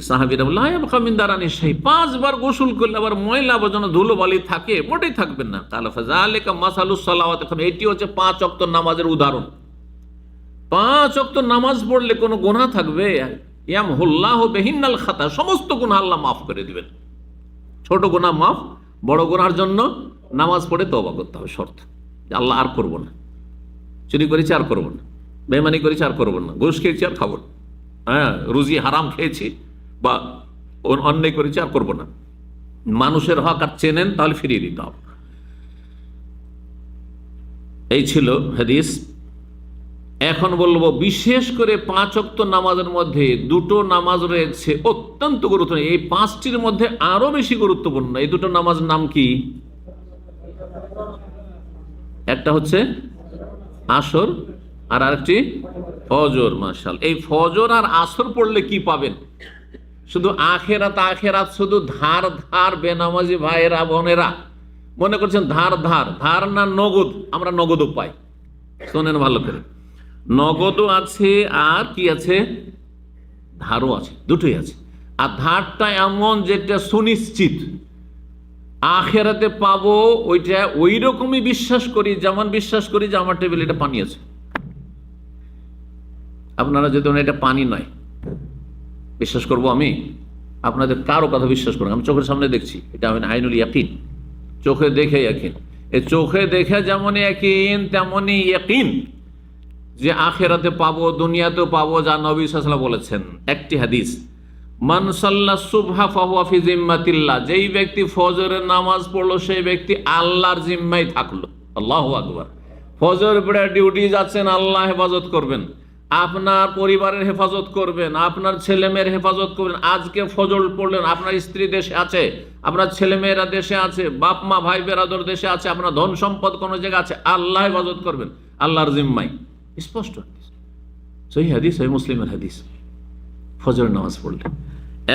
সাহাবীরা বললেন, আয়া কামিন দারানি সেই 5 বার গোসল করলে আবার ময়লা আবর্জনা ধুলো বালি থাকে? মোটেই থাকবেন না। তাহলে ফাযালিকা মাসালুস সালাওয়াত, এখন এটি হচ্ছে 5 ওয়াক্ত নামাজের উদাহরণ। 5 ওয়াক্ত নামাজ পড়লে কোনো গুনাহ থাকবে? ইয়ামহুল্লাহু বিহিন্নাল খাতা, সমস্ত গুনাহ আল্লাহ মাফ করে দিবেন। ছোট গুনাহ মাফ, বড় গুনাহর জন্য নামাজ পড়ে তওবা করতে হবে, শর্ত। আল্লাহ আর করব না, চুরি করেছি আর করব না, বেঈমানি করেছি আর করবো না, ঘুষ খেয়েছি আর খাবো না, হ্যাঁ, রুজি হারাম খেয়েছি বা অন্যায় করেছি আর করবো না, মানুষের হক আর চেনেন তাহলে ফিরিয়ে দিতে হবে। এই ছিল হাদিস। এখন বলবো, বিশেষ করে 5 ওয়াক্ত নামাজের মধ্যে 2টো নামাজ রয়েছে অত্যন্ত গুরুত্বপূর্ণ। এই 5টির মধ্যে আরো বেশি গুরুত্বপূর্ণ। এই 2টো নামাজ নাম কি? একটা হচ্ছে আসর, আর আরেকটি ফজর। মাশাআল্লাহ, এই ফজর আর আসর পড়লে কি পাবেন শুধু আখেরাত আখেরাত, শুধু ধার ধার। বেনামাজি ভাইয়েরা বোনেরা মনে করছেন ধার ধার, ধার না নগদ? আমরা নগদও পাই, শোনেন ভালো করে। নগদও আছে আর কি আছে, ধারও আছে, দুটোই আছে। আর ধারটা এমন যেটা সুনিশ্চিত আখেরাতে পাবো, ওইটা ওই রকমই বিশ্বাস করি যেমন বিশ্বাস করি যে আমার টেবিলে এটা পানি আছে। আপনারা যদি এটা পানি নয় বিশ্বাস করব আমি? আপনাদের কারো কথা বিশ্বাস করবো? আমি চোখের সামনে দেখছি, এটা আমি আইনুল ইয়াকিন, চোখে দেখে ইয়াকিন। এই চোখে দেখে যেমন ইয়াকিন তেমনই ইয়াকিন যে আখেরাতে পাবো, দুনিয়াতেও পাবো, যা নবী সাল্লাল্লাহু আলাইহি ওয়াসাল্লাম বলেছেন। একটি হাদিস, মান সাল্লা সুবহা ফাহুয়া ফি জিম্মাতিল্লাহ, যেই ব্যক্তি ফজরের নামাজ পড়লো সেই ব্যক্তি আল্লাহর জিম্মায় থাকলো। আল্লাহু আকবার। ফজর পড়ে ডিউটি যাচ্ছেন, আল্লাহ হেফাজত করবেন, আপনার পরিবারের হেফাজত করবেন, আপনার ছেলেমেয়ের হেফাজত করবেন। আজকে ফজর পড়লেন, আপনার স্ত্রী দেশে আছে, আপনার ছেলেমেয়েরা দেশে আছে, বাপ মা ভাই বেরাদর দেশে আছে, আপনার ধন সম্পদ কোনো জায়গায় আছে, আল্লাহ হেফাজত করবেন আল্লাহর জিম্মায়। স্পষ্ট হাদিস, সহিহ হাদিস, সহিহ মুসলিমের হাদিস, ফজর নামাজ পড়লে।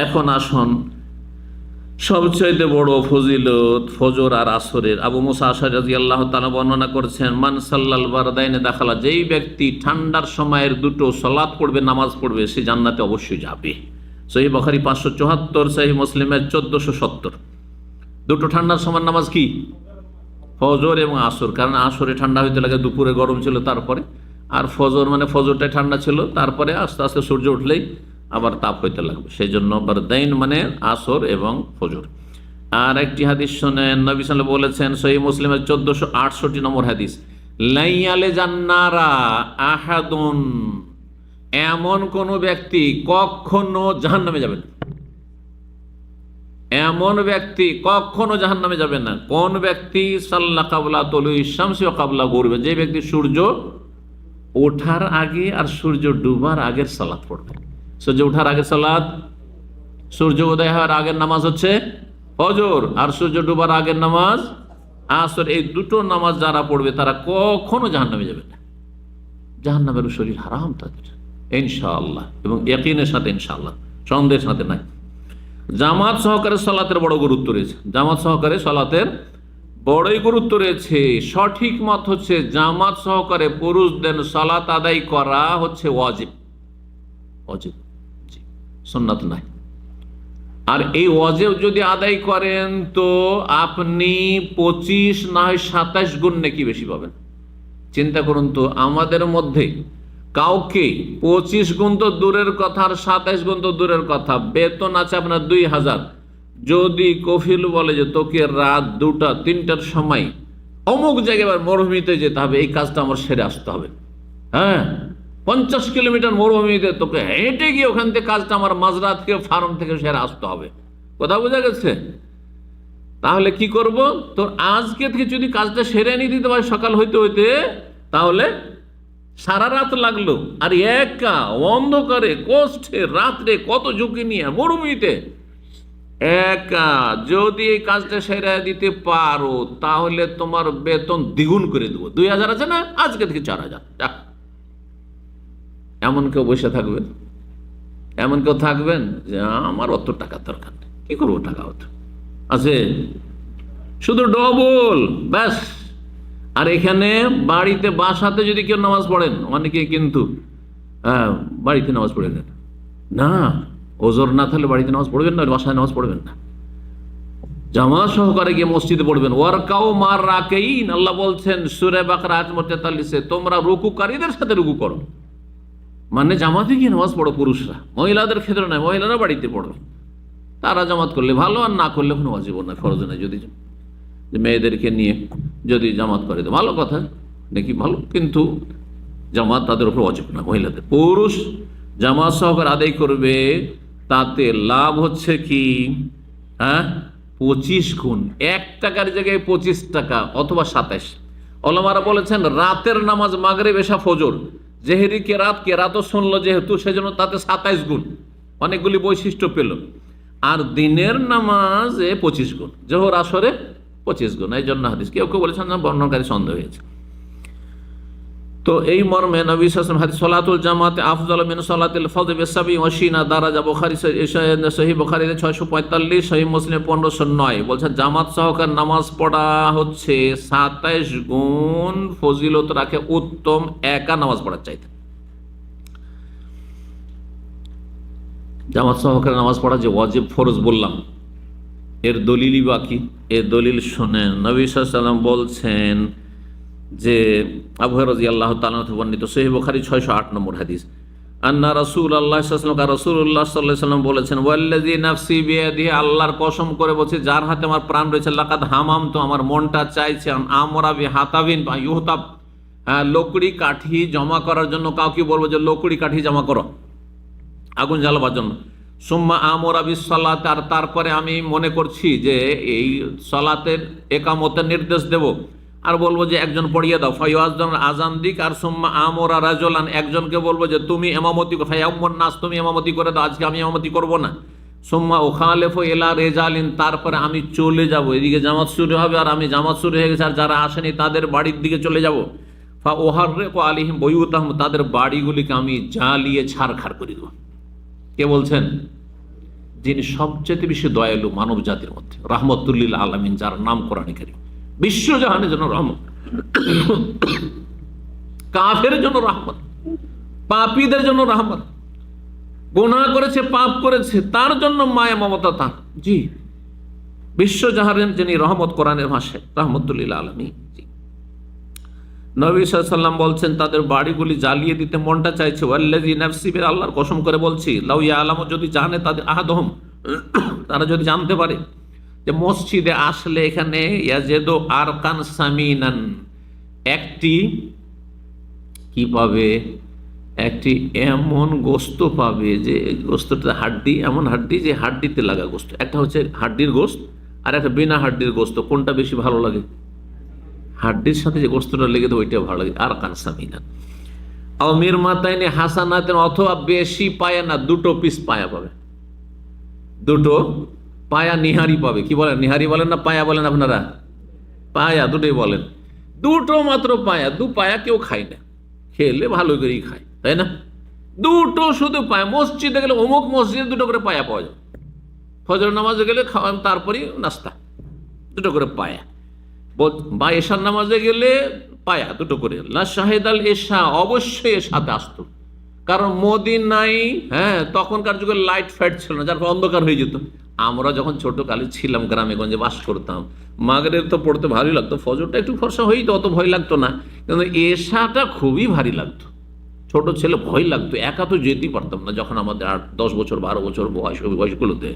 এখন আসুন সবচাইতে বড় ফজিলত ফজর আর আসরের। আবু মুসা আশআরী রাদিয়াল্লাহু তাআলা বর্ণনা করেছেন, মান সাল্লাল বারদাইনে দাখালা, যেই ব্যক্তি ঠান্ডার সময়ের দুটো সালাত পড়বে, নামাজ পড়বে, সে জান্নাতে অবশ্যই যাবে। সহিহ বুখারী 574, সহিহ মুসলিমের 1470। দুটো ঠান্ডার সময় নামাজ কি? ফজর এবং আসর। কারণ আসরে ঠান্ডা হইতে লাগে, দুপুরে গরম ছিল তারপরে, আর ফজর মানে ফজরটাই ঠান্ডা ছিল, তারপরে আস্তে আস্তে সূর্য উঠলেই আবার তাপ হইতে লাগবে। সেই জন্য বারদাইন মানে আসর এবং ফজর। আর একটি হাদিস শোনেন, নবী সাল্লাল্লাহু আলাইহি ওয়াসাল্লাম বলেছেন, সহিহ মুসলিমের 1468 নম্বর হাদিস, লাইয়ালে জান্নারা আহাদুন, এমন কোন ব্যক্তি কখনো জাহান্নামে যাবে না। এমন ব্যক্তি কখনো জাহান্নামে যাবে না। কোন ব্যক্তি? সাল্লা কাবলা তুলুই শামসি ওয়া কাবলা গুরুবে, যে ব্যক্তি সূর্য ওঠার আগে আর সূর্য ডুবার আগের সালাত পড়বে। সূর্য ওঠার আগের সালাত, সূর্য উদয় হওয়ার আগের নামাজ হচ্ছে ফজর, আর সূর্য ডুবার আগের নামাজ আসর। এই দুটো নামাজ যারা পড়বে তারা কখনো জাহান্নামে যাবে না। জাহান্নামের শরীর হারাম তাদের, ইনশাআল্লাহ, এবং ইয়াকিনের সাথে, ইনশাআল্লাহ, সন্দেহের সাথে নাই। জামাত সহকারে সালাতের বড় গুরুত্ব রয়েছে। জামাত সহকারে সালাতের বড়ই গুরুত্ব রয়েছে। সঠিক মত হচ্ছে জামাত সহকারে পুরুষদের সালাত আদায় করা হচ্ছে ওয়াজিব। ওয়াজিব, জি, সুন্নাত নাই। আর এই ওয়াজিব যদি আদায় করেন তো আপনি 25 না হয় 27 গুণ নেকি বেশি পাবেন। চিন্তা করুন তো, আমাদের মধ্যে কাউকে 25 গুণ তো দূরের কথা, আর 27 গুণ তো দূরের কথা, বেতন আছে আপনার 2000, যদি কফিল বলে যে তোকে রাত 2টা 3টার সময় অমুক জায়গায় মরুভূমিতে যেতে হবে, এই কাজটা আমার সেরে আসতে হবে, হ্যাঁ, 50 কিলোমিটার মরুভূমিতে তোকে হেঁটে গিয়ে ওখান থেকে কাজটা আমার মাজরা থেকে, ফার্ম থেকে সেরে আসতে হবে, কথা বোঝা গেছে? তাহলে কি করব? তো আজকে থেকে যদি কাজটা সেরে নিয়ে দিতে পারে সকাল হইতে হইতে, তাহলে সারা রাত লাগলো, আর একা অন্ধকারে কষ্টে রাত্রে কত ঝুঁকি নিয়ে মরুভূমিতে একা যদি এই কাজটা সেরে দিতে পারো, তাহলে তোমার বেতন দ্বিগুণ করে দেবো। 2000 আছে না, আজকে থেকে 4000। এমন কেউ বসে থাকবেন? এমন কেউ থাকবেন যে আমার অত টাকার দরকার নেই, কি করবো টাকা অত আছে, শুধু ডবল ব্যাস। আর এখানে বাড়িতে বাসাতে যদি কেউ নামাজ পড়েন, অনেকে কিন্তু বাড়িতে নামাজ পড়ে নেন না, ওজোর না থাকলে বাড়িতে নামাজ পড়বেন না, বাসায় নামাজ পড়বেন না, জামাত সহকারে গিয়ে মসজিদে পড়বেন। ওয়ারকাউ মার রাকিন, আল্লাহ বলছেন সূরা বাকারা আয়াত 43, তোমরা রুকুকারীদের সাথে রুকু করো, মানে জামাতে গিয়ে নামাজ পড়ো পুরুষরা, মহিলাদের ক্ষেত্রে নয়, মহিলারা বাড়িতে পড়বে। তারা জামাত করলে ভালো, আর না করলে কোনো ওয়াজিব নয়, ফরজ নয়। যদি মেয়েদেরকে নিয়ে যদি জামাত করে তো ভালো কথা, নাকি ভালো, কিন্তু জামাত তাদের উপর ওয়াজিব না, মহিলাদের। পুরুষ জামাত সহকারে আদায় করবে, তাতে লাভ হচ্ছে কি, হ্যাঁ, 25 গুণ। 1 টাকার জায়গায় 25 টাকা অথবা 27। ওলামারা বলেছেন রাতের নামাজ মাগরিব এশা ফজর, জেহেরি কেরাতও শুনলো যেহেতু, সেজন্য তাতে 27 গুণ, অনেকগুলি বৈশিষ্ট্য পেল। আর দিনের নামাজে 25 গুণ, জোহর আসরে 25 গুণ। এই জন্য হাদিস, কেউ কেউ বলেছেন না বর্ণনাকারী সন্দেহ হয়েছে। তো এই মর্মে নবী সাল্লাল্লাহু আলাইহি ওয়াসাল্লাম হাদিস সালাতুল জামাতে আফজালু মিন সালাতিল ফরদ বিসাবি ওয়া শিনা দারাজা, বুখারী সহিহ বুখারীতে 645, সহিহ মুসলিমে 1509 বলছেন জামাত সহকারে নামাজ পড়া হচ্ছে 27 গুণ ফজিলত রাখে উত্তম একা নামাজ পড়ার চাইতে। জামাত সহকারে নামাজ পড়া যে ওয়াজিব ফরজ বললাম, এর দলিলই বাকি। এর দলিল শুনেন। নবী সাল্লাল্লাহু আলাইহি ওয়াসাল্লাম বলছেন যে আবু হুরায়রা রাদিয়াল্লাহু তাআলা থেকে বর্ণিত সহিহ বুখারী 608 নম্বর হাদিস, আন্না রাসূলুল্লাহ সাল্লাল্লাহু আলাইহি ওয়াসাল্লাম বলেছেন, ওয়াল্লাযী নাফসি বিয়াদিহি, আল্লাহর কসম করে বলছি যার হাতে আমার প্রাণ রয়েছে, লাকাদ হামামতু, আমার মনটা চাইছে, আমরা বিহাতাবিন ইউহতাব, লকড়ি কাঠি জমা করার জন্য কাউকে বলবো যে লকড়ি কাঠি জমা করো আগুন জ্বালাবার জন্য। সুম্মা আমরা বিসসালাত, আর তারপরে আমি মনে করছি যে এই সালাতের একামতের নির্দেশ দেব, আর বলবো যে একজন পড়িয়ে দাও, ফাইয়াজদান আজান দিক, আর সুম্মা আমরা রাজুলান, একজনকে বলবো যে তুমি ইমামতি ফায়াউমুন নাস, তুমি ইমামতি করে দাও, আজকে আমি ইমামতি করব না। সুম্মা উখালিফু ইলা রিজালিন, তারপরে আমি চলে যাব, এদিকে জামাত শুরু হবে আর আমি জামাত শুরু হয়ে গেছে আর যারা আসেনি তাদের বাড়ির দিকে চলে যাব। ফা উহাররিকু আলাইহিম বুয়ুতাহুম, তাদের বাড়িগুলিকে আমি জ্বালিয়ে ছারখার করে দেব। কে বলছেন? যিনি সবচেয়ে বেশি দয়ালু মানব জাতির মধ্যে, রাহমাতুল লিল আলামিন, যার নাম কোরআনে কারীম, বিশ্বজাহানের জন্য রহমত, কাফেরের জন্য রহমত, পাপীদের জন্য রহমত, গুনাহ করেছে পাপ করেছে তার জন্য মায়া মমতা তার। জি, বিশ্বজাহানের যিনি রহমত, কোরআনের ভাষায় রাহমাতুল লিল আলামিন। জি, নবী সাল্লাল্লাহু আলাইহি ওয়াসাল্লাম বলছেন তাদের বাড়িগুলি জ্বালিয়ে দিতে মনটা চাইছে। ওয়াল্লাযী নাফসি বিয়াদিহি, আল্লাহর কসম করে বলছি, লাউ ইয়ালামু, যদি জানে তাদের আহাদুহুম, তারা যদি জানতে পারে যে মসজিদে আসলে এখানে ইয়াজিদু আরকান সামিনান, একটি কি পাবে, একটি এমন গোস্ত পাবে যে গোস্তটা হাড্ডি, এমন হাড্ডি যে হাড্ডিতে লাগা গোস্ত। একটা হচ্ছে হাড্ডির গোস্ত আর একটা বিনা হাড্ডির গোস্ত, কোনটা বেশি ভালো লাগে? হাড্ডির সাথে যে গোস্তটা লেগে তো ওইটা ভালো লাগে। আরকান সামিনান আও মিরমাতাইনি হাসানাতেন, অথবা বেশি পায়া না, দুটো পিস পায়া পাবে, দুটো পায়া নিহারি পাবে। কি বলেন, নিহারি বলেন না পায়া বলেন আপনারা? পায়া, দুটোই বলেন। দুটো মাত্র পায়া, দু পায়া কেউ খায় না, খেলে ভালো করেই খায়, তাই না? দুটো শুধু পায়া। মসজিদে গেলে অমুক মসজিদে দুটো করে পায়া পাওয়া যায়, ফজর নামাজে গেলে খাওয়া, তারপরে নাস্তা, দুটো করে পায়া। বা এশার নামাজে গেলে পায়া দুটো করে। লা শাহেদাল এশা, অবশ্যই এর সাথে আসতো, কারণ মদিনায় তখনকার যুগে লাইট ফাইট ছিল না, যার ফলে অন্ধকার হয়ে যেত। আমরা যখন ছোটকালে ছিলাম, গ্রামে গঞ্জে বাস করতাম, মাগরিব তো পড়তে ভালোই লাগতো, ফজরটা একটু ফর্সা হয়েই তো অত ভয় লাগতো না, কিন্তু এশাটা খুবই ভারী লাগতো। ছোট ছেলে ভয় লাগতো, একা তো যেতেই পারতাম না। যখন আমাদের 8-10 বছর 12 বছর বয়সগুলোতে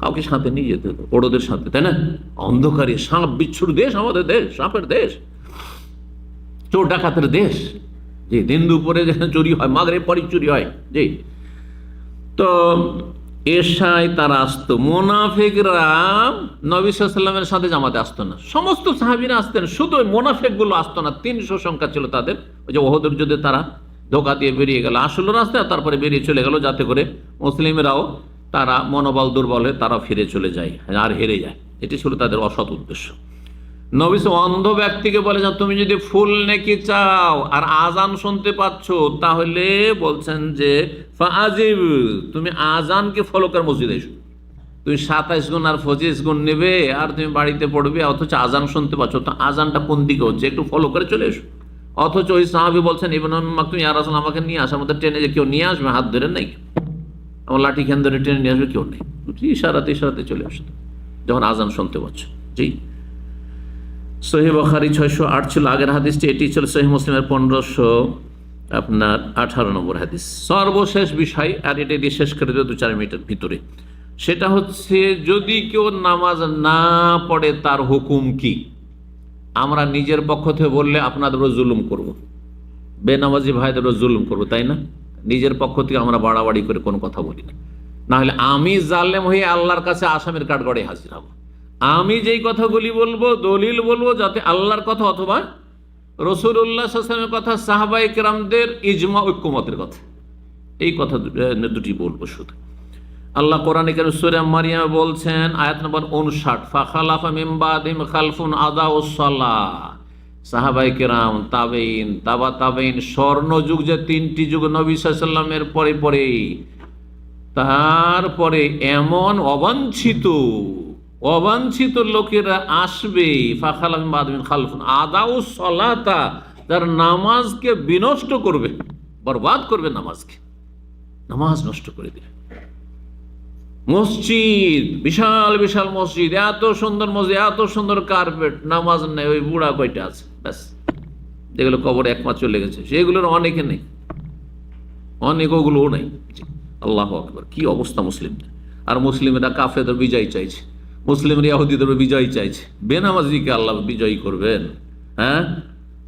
কাউকে সাথে নিয়ে যেতে হতো, বড়দের সাথে, তাই না? অন্ধকারে, সাপ বিচ্ছুর দেশ আমাদের দেশ, সাপের দেশ, চোর ডাকাতের দেশ। যে দিন দুপুরে যেখানে চুরি হয়, মাগরিব পরই চুরি হয়। জি, তো এশায় তারা আসতো। মোনাফেকরা নবী সাল্লাল্লাহু আলাইহি ওয়াসাল্লামের সাথে জামাতে আসতো না, সমস্ত সাহাবীরা আসতেন, শুধু মোনাফেক গুলো আসতো না। 300 সংখ্যা ছিল তাদের। ওই যে ওহদের যুদ্ধে তারা ধোকা দিয়ে বেরিয়ে গেল আসল রাস্তায়, তারপরে বেরিয়ে চলে গেল, যাতে করে মুসলিমরাও তারা মনোবল দুর্বল হয়ে তারা ফিরে চলে যায় আর হেরে যায়। এটি ছিল তাদের অসৎ উদ্দেশ্য। নবী অন্ধ ব্যক্তিকে বলে যে তুমি যদি ফুল নেকি চাও আর আজান শুনতে পাচ্ছ, তাহলে বলছেন যে ফাজিব, তুমি আজানকে ফলো করে মসজিদে এসো। তুমি 27 গুণ আর 25 গুণ নেবে আর তুমি বাড়িতে পড়বে, অথচ আজান শুনতে পাচ্ছ, তো আজানটা কোন দিকে হচ্ছে একটু ফলো করে চলে এসো। অথচ ওই সাহাবী বলছেন ইবনে মাকতুম, ইয়া রাসূলুল্লাহ, আমাকে নিয়ে আসার মধ্যে ট্রেনে যে কেউ নিয়ে আসবে, হাত ধরে নাই, আমার লাঠি খান ধরে টেনে নিয়ে আসবে কেউ নেই, ইশারাতে ইশারাতে চলে আসতো যখন আজান শুনতে পাচ্ছ। জি, সহিহ বুখারী 608 ছিল আগের হাদিসটি, এটি ছিল সহিহ মুসলিমের 1518 নম্বর হাদিস। সর্বশেষ বিষয়, আর এটা দিয়ে শেষ করে দেব 2-4 মিনিটের ভিতরে, সেটা হচ্ছে যদি কেউ নামাজ না পড়ে তার হুকুম কি। আমরা নিজের পক্ষ থেকে বললে আপনাদেরও জুলুম করব, বেনামাজি ভাইদেরও জুলুম করব, তাই না? নিজের পক্ষ থেকে আমরা বাড়াবাড়ি করে কোনো কথা বলি না, না হলে আমি জালেম হয়ে আল্লাহর কাছে আসামের কাঠগড়ায় হাজির হব। আমি যেই কথাগুলি বলবো, দলিল বলবো, যাতে আল্লাহর কথা অথবা রাসূলুল্লাহ সাল্লাল্লাহু আলাইহি ওয়াসাল্লামের কথা, সাহাবায়ে কেরামদের ইজমা, ঐক্যমতের কথা, এই কথা দুটি বলবো শুধু। আল্লাহ কোরআনে কারীম সূরা মারিয়ামে বলছেন, আয়াত নম্বর 59, ফাখালাফা মিন বাদিহিম খালফুন আদাউস সালাহ, সাহাবায়ে কেরাম, তাবেইন, তাবা তাবেইন, স্বর্ণযুগ যে 3টি যুগ নবী সাল্লাল্লাহু আলাইহি ওয়াসাল্লামের পরে পরে, তারপরে এমন অবাঞ্ছিত লোকেরা আসবে, ফাখালা মিন বাদিহিম খালফুন আদাউস সালাতা, যারা নামাজকে বিনষ্ট করবে, বরবাদ করবে, নামাজ নষ্ট করে দেবে। মসজিদ, বিশাল বিশাল মসজিদ, এত সুন্দর মসজিদ, এত সুন্দর কার্পেট, নামাজ নেই, ওই বুড়া কয়টা আছে ব্যাস, যেগুলো কবরে একমাস চলে গেছে, সেগুলোর অনেকে নেই, অনেক ওগুলোও নেই। আল্লাহু আকবার, কি অবস্থা মুসলিমদের! আর মুসলিমরা কাফেরদের বিজয় চাইছে, মুসলিমরা ইহুদিদের বিজয় চাইছে, বেনামাজিকে আল্লাহ বিজয়ী করবেন? হ্যাঁ,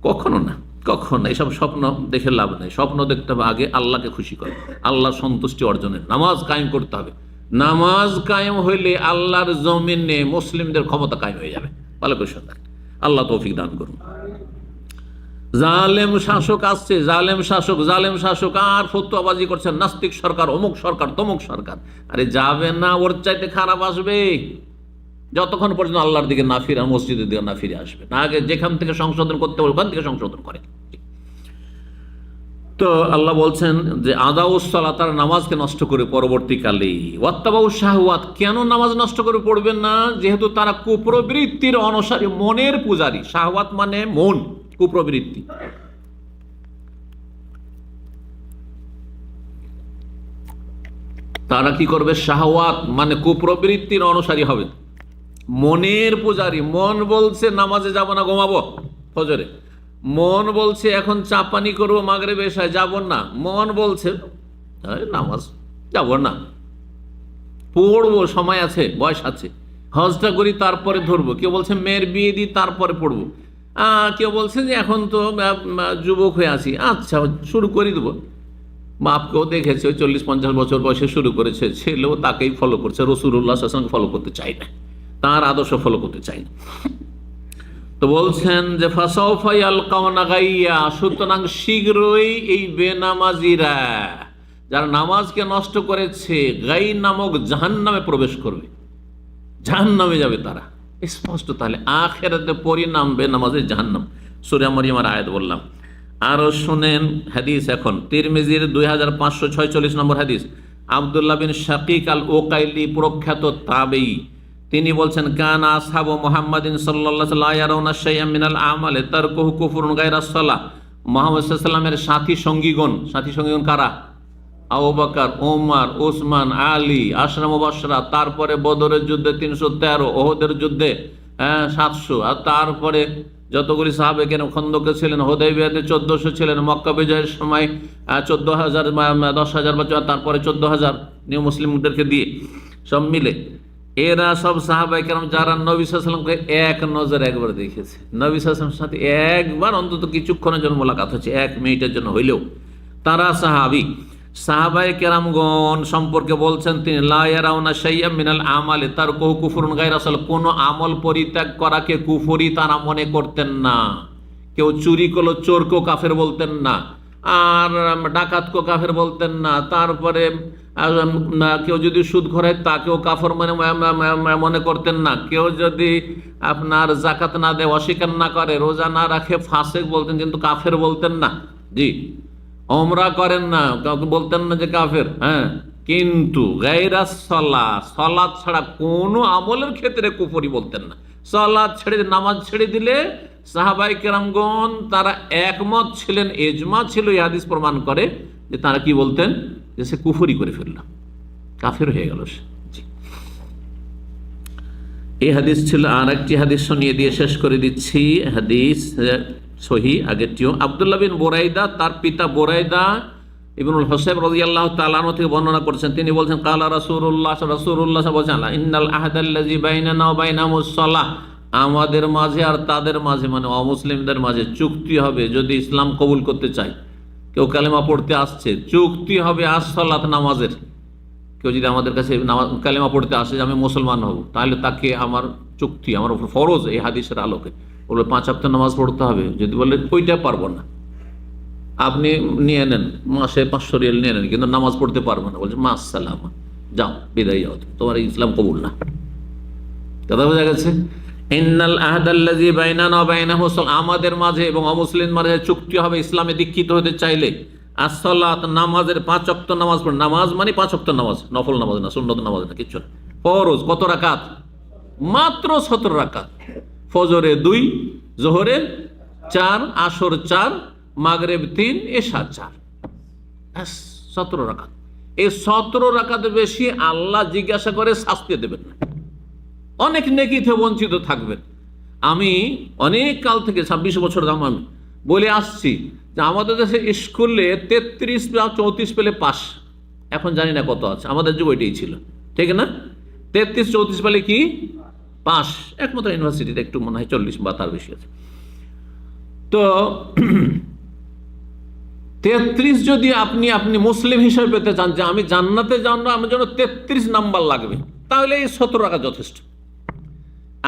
কখনো না, কখনো। এসব স্বপ্ন দেখে লাভ নেই। স্বপ্ন দেখতে হবে আগে আল্লাহকে খুশি করে, আল্লাহ সন্তুষ্টি অর্জনের নামাজ কায়েম করতে হবে। নামাজ কায়েম হইলে আল্লাহর জমিনে মুসলিমদের ক্ষমতা কায়েম হয়ে যাবে। ভালো করে শুনবেন, আল্লাহ তৌফিক দান করুন। জালেম শাসক আসছে, জালেম শাসক আর ফতোয়াবাজি করছেন, নাস্তিক সরকার, অমুক সরকার, তমুক সরকার। আরে যাবে না, ওর চাইতে খারাপ আসবে, যতক্ষণ পর্যন্ত আল্লাহর দিকে না ফিরে, মসজিদের দিকে না ফিরে আসবে না। আগে যেখান থেকে সংশোধন করতে হবে ওখান থেকে সংশোধন করে। তো আল্লাহ বলছেন যে আদাউস সালাত, তারা নামাজকে নষ্ট করে পরবর্তীকালে, ওয়াত্তাবাউশ শাহওয়াত, কেন নামাজ নষ্ট করে পড়বেন না? যেহেতু তারা কুপ্রবৃত্তির অনুসারী, মনের পূজারী। শাহওয়াত মানে মন, কুপ্রবৃত্তি। তারা কি করবে? শাহওয়াত মানে কুপ্রবৃত্তির অনুসারী হবে, মনের পূজারী। মন বলছে নামাজে যাব না, ঘুমাবো ফজরে। মন বলছে এখন চা পানি করবো মাগরিবে এশায়, যাব না। মন বলছে নামাজ যাব না, পড়বো, সময় আছে, বয়স আছে, হজটা করি তারপরে ধরবো। কেউ বলছে মেয়ের বিয়ে দিই তারপরে পড়বো। কেউ বলছে যে এখন তো যুবক হয়ে আছি, আচ্ছা শুরু করে দেবো। বাপকেও দেখেছে, ওই 40-50 বছর বয়সে শুরু করেছে, ছেলেও তাকেই ফলো করছে। রাসূলুল্লাহ সাল্লাল্লাহু আলাইহি ওয়াসাল্লাম ফলো করতে চাই না, তার আদর্শ ফলো করতে চাই না। তো বলছেন যে ফাসাউফা ইয়ালকাউনা গাইয়া, সুতরাং শীঘ্রই এই বেনামাজিরা, যারা নামাজকে নষ্ট করেছে, গাই নামক জাহান্নামে প্রবেশ করবে, জাহান্নামে যাবে তারা, স্পষ্ট। তাহলে আখিরাতে পরিণাম বেনামাজের জাহান্নাম। সূরা মারইয়ামের আয়াত বললাম। আরো শুনেন হাদিস, এখন তিরমিজির 2546 নম্বর হাদিস। আব্দুল্লাহ বিন শাকিক আল ওকাইলি, প্রখ্যাত তাবেঈ, তিনি বলছেন কানা আসহাবু মুহাম্মাদিন সাল্লাল্লাহু আলাইহি ওয়াসাল্লাম ইয়ারাউনা শাইআম মিনাল আমালি তারকুহু কুফরুন গায়রা সালাহ। মুহাম্মদ সাল্লাল্লাহু আলাইহি ওয়াসাল্লামের সাথী সঙ্গীগণ কারা? আবু বকর, ওমর, ওসমান, আলী, আশরা মুবাশশারা, তারপরে বদরের যুদ্ধে 313, ওহদের যুদ্ধে 700, আর তারপরে যতগুলি সাহাবে কেন খন্দকে ছিলেন, হুদায়বিয়াতে 1400 ছিলেন, মক্কা বিজয়ের সময় 14,000, 10,000, তারপরে 14,000 নিউ মুসলিমদেরকে দিয়ে, সব মিলে এরা সব সাহাবায়ে কেরাম যারা নবী সাল্লাল্লাহু আলাইহি ওয়াসাল্লামকে এক নজরে একবার দেখেছে, নবী সাল্লাল্লাহু আলাইহি ওয়াসাল্লামের সাথে একবার অন্তত কিছুক্ষণের জন্য মোলাকাত হচ্ছে, 1 মিনিটের জন্য হইলেও, তারা সাহাবায়ে কেরামগণ সম্পর্কে বলছেন তিনি, লা ইয়ারাউনা শাইআম মিনাল আমালি তারকুহু কুফরুন গায়রা সালাহ, কোন আমল পরিত্যাগ করাকে কুফরি তারা মনে করতেন না। কেউ চুরি করলো, চোরকেও কাফের বলতেন না, আর ডাকাতকেও কাফের বলতেন না। তারপরে কেউ যদি সুদ ঘোরায় তাকেও কাফের মনে করতেন না। কেউ যদি আপনার যাকাত না দেয়, অস্বীকার না করে, রোজা না রাখে, ফাসেক বলতেন, কিন্তু কাফের বলতেন না। জি, ওমরা করেন না, কাউকে বলতেন না যে কাফের। হ্যাঁ, কিন্তু গায়রা সালাহ, সালাত ছাড়া কোনো আমলের ক্ষেত্রে কুফরি বলতেন না। সালাত ছেড়ে, নামাজ ছেড়ে দিলে সাহাবায়ে কেরামগণ তারা একমত ছিলেন, ইজমা ছিল, এই হাদিস প্রমাণ করে যে তারা কি বলতেন, যে সে কুফরি করে ফেলল, কাফের হয়ে গেল সে। এই হাদিস ছিল। আর একটি হাদিস শুনিয়ে দিয়ে শেষ করে দিচ্ছি, হাদিস সহি আগেরটিও। আব্দুল্লাহ বিন বুরাইদা, তার পিতা বুরাইদা ইবনুল হুসাইব রাদিয়াল্লাহু তাআলা আনহু থেকে বর্ণনা করছেন, তিনি বলছেন কালা রাসূলুল্লাহ বলছেন, ইন্নাল আহদাল্লাযী বাইনানা ওয়া বাইনাহুমুস সালাহ, আমাদের মাঝে আর তাদের মাঝে, মানে অমুসলিমদের মাঝে চুক্তি হবে, যদি ইসলাম কবুল করতে চায়, কেউ কালেমা পড়তে আসছে, চুক্তি হবে as-সালাত, নামাজের। কেউ যদি আমাদের কাছে কালেমা পড়তে আসে যে আমি মুসলমান হব, তাহলে তাকে আমার চুক্তি, আমার উপর ফরজ, এই হাদিসের আলোকে বলবে 5 ওয়াক্ত নামাজ পড়তে হবে। যদি বলে ওইটা পারবো না, আপনি নিয়ে নেন, মাসে 500 রিয়াল নিয়ে নেন, কিন্তু নামাজ পড়তে পারবো না, বলছে মা সালামা, যাও, বিদায় যাও, তোমার ইসলাম কবুল না। কথা বোঝা গেছে? ইন্নাল আহদাল্লাযী বাইনানা ওয়া বাইনাহুম আমাদের মাঝে এবং অমুসলিমদের মাঝে চুক্তি হবে ইসলামে দীক্ষিত হতে চাইলে as-সালাত নামাজের 5 ওয়াক্ত নামাজ পড়ে। নামাজ মানে 5 ওয়াক্ত নামাজ, নফল নামাজ না, সুন্নত নামাজ না, কিছু না। ফরজ কত রাকাত? মাত্র 17 রাকাত। ফজরে 2, যোহরে 4, আসর 4, মাগরিব 3, এশা 4, ব্যাস 17 রাকাত। এই 17 রাকাত বেশি আল্লাহ জিজ্ঞাসা করে শাস্তি দেবেন না, অনেক নেকি থেকে বঞ্চিত থাকবেন। আমি অনেক কাল থেকে 26 বছর দাম আমি বলে আসছি যে আমাদের দেশে স্কুলে 33 বা 34 পেলে পাস, এখন জানি না কত আছে, আমাদের যুগ এটাই ছিল, ঠিক না? 33-34 পেলে কি পাস, একমাত্র ইউনিভার্সিটিতে একটু মনে হয় 40 বা তার বেশি আছে। তো 33 যদি আপনি মুসলিম হিসেবে পেতে চান যে আমি জান্নাতে যাব না, আমার জন্য 33 নাম্বার লাগবে, তাহলে এই 17 রাখা যথেষ্ট।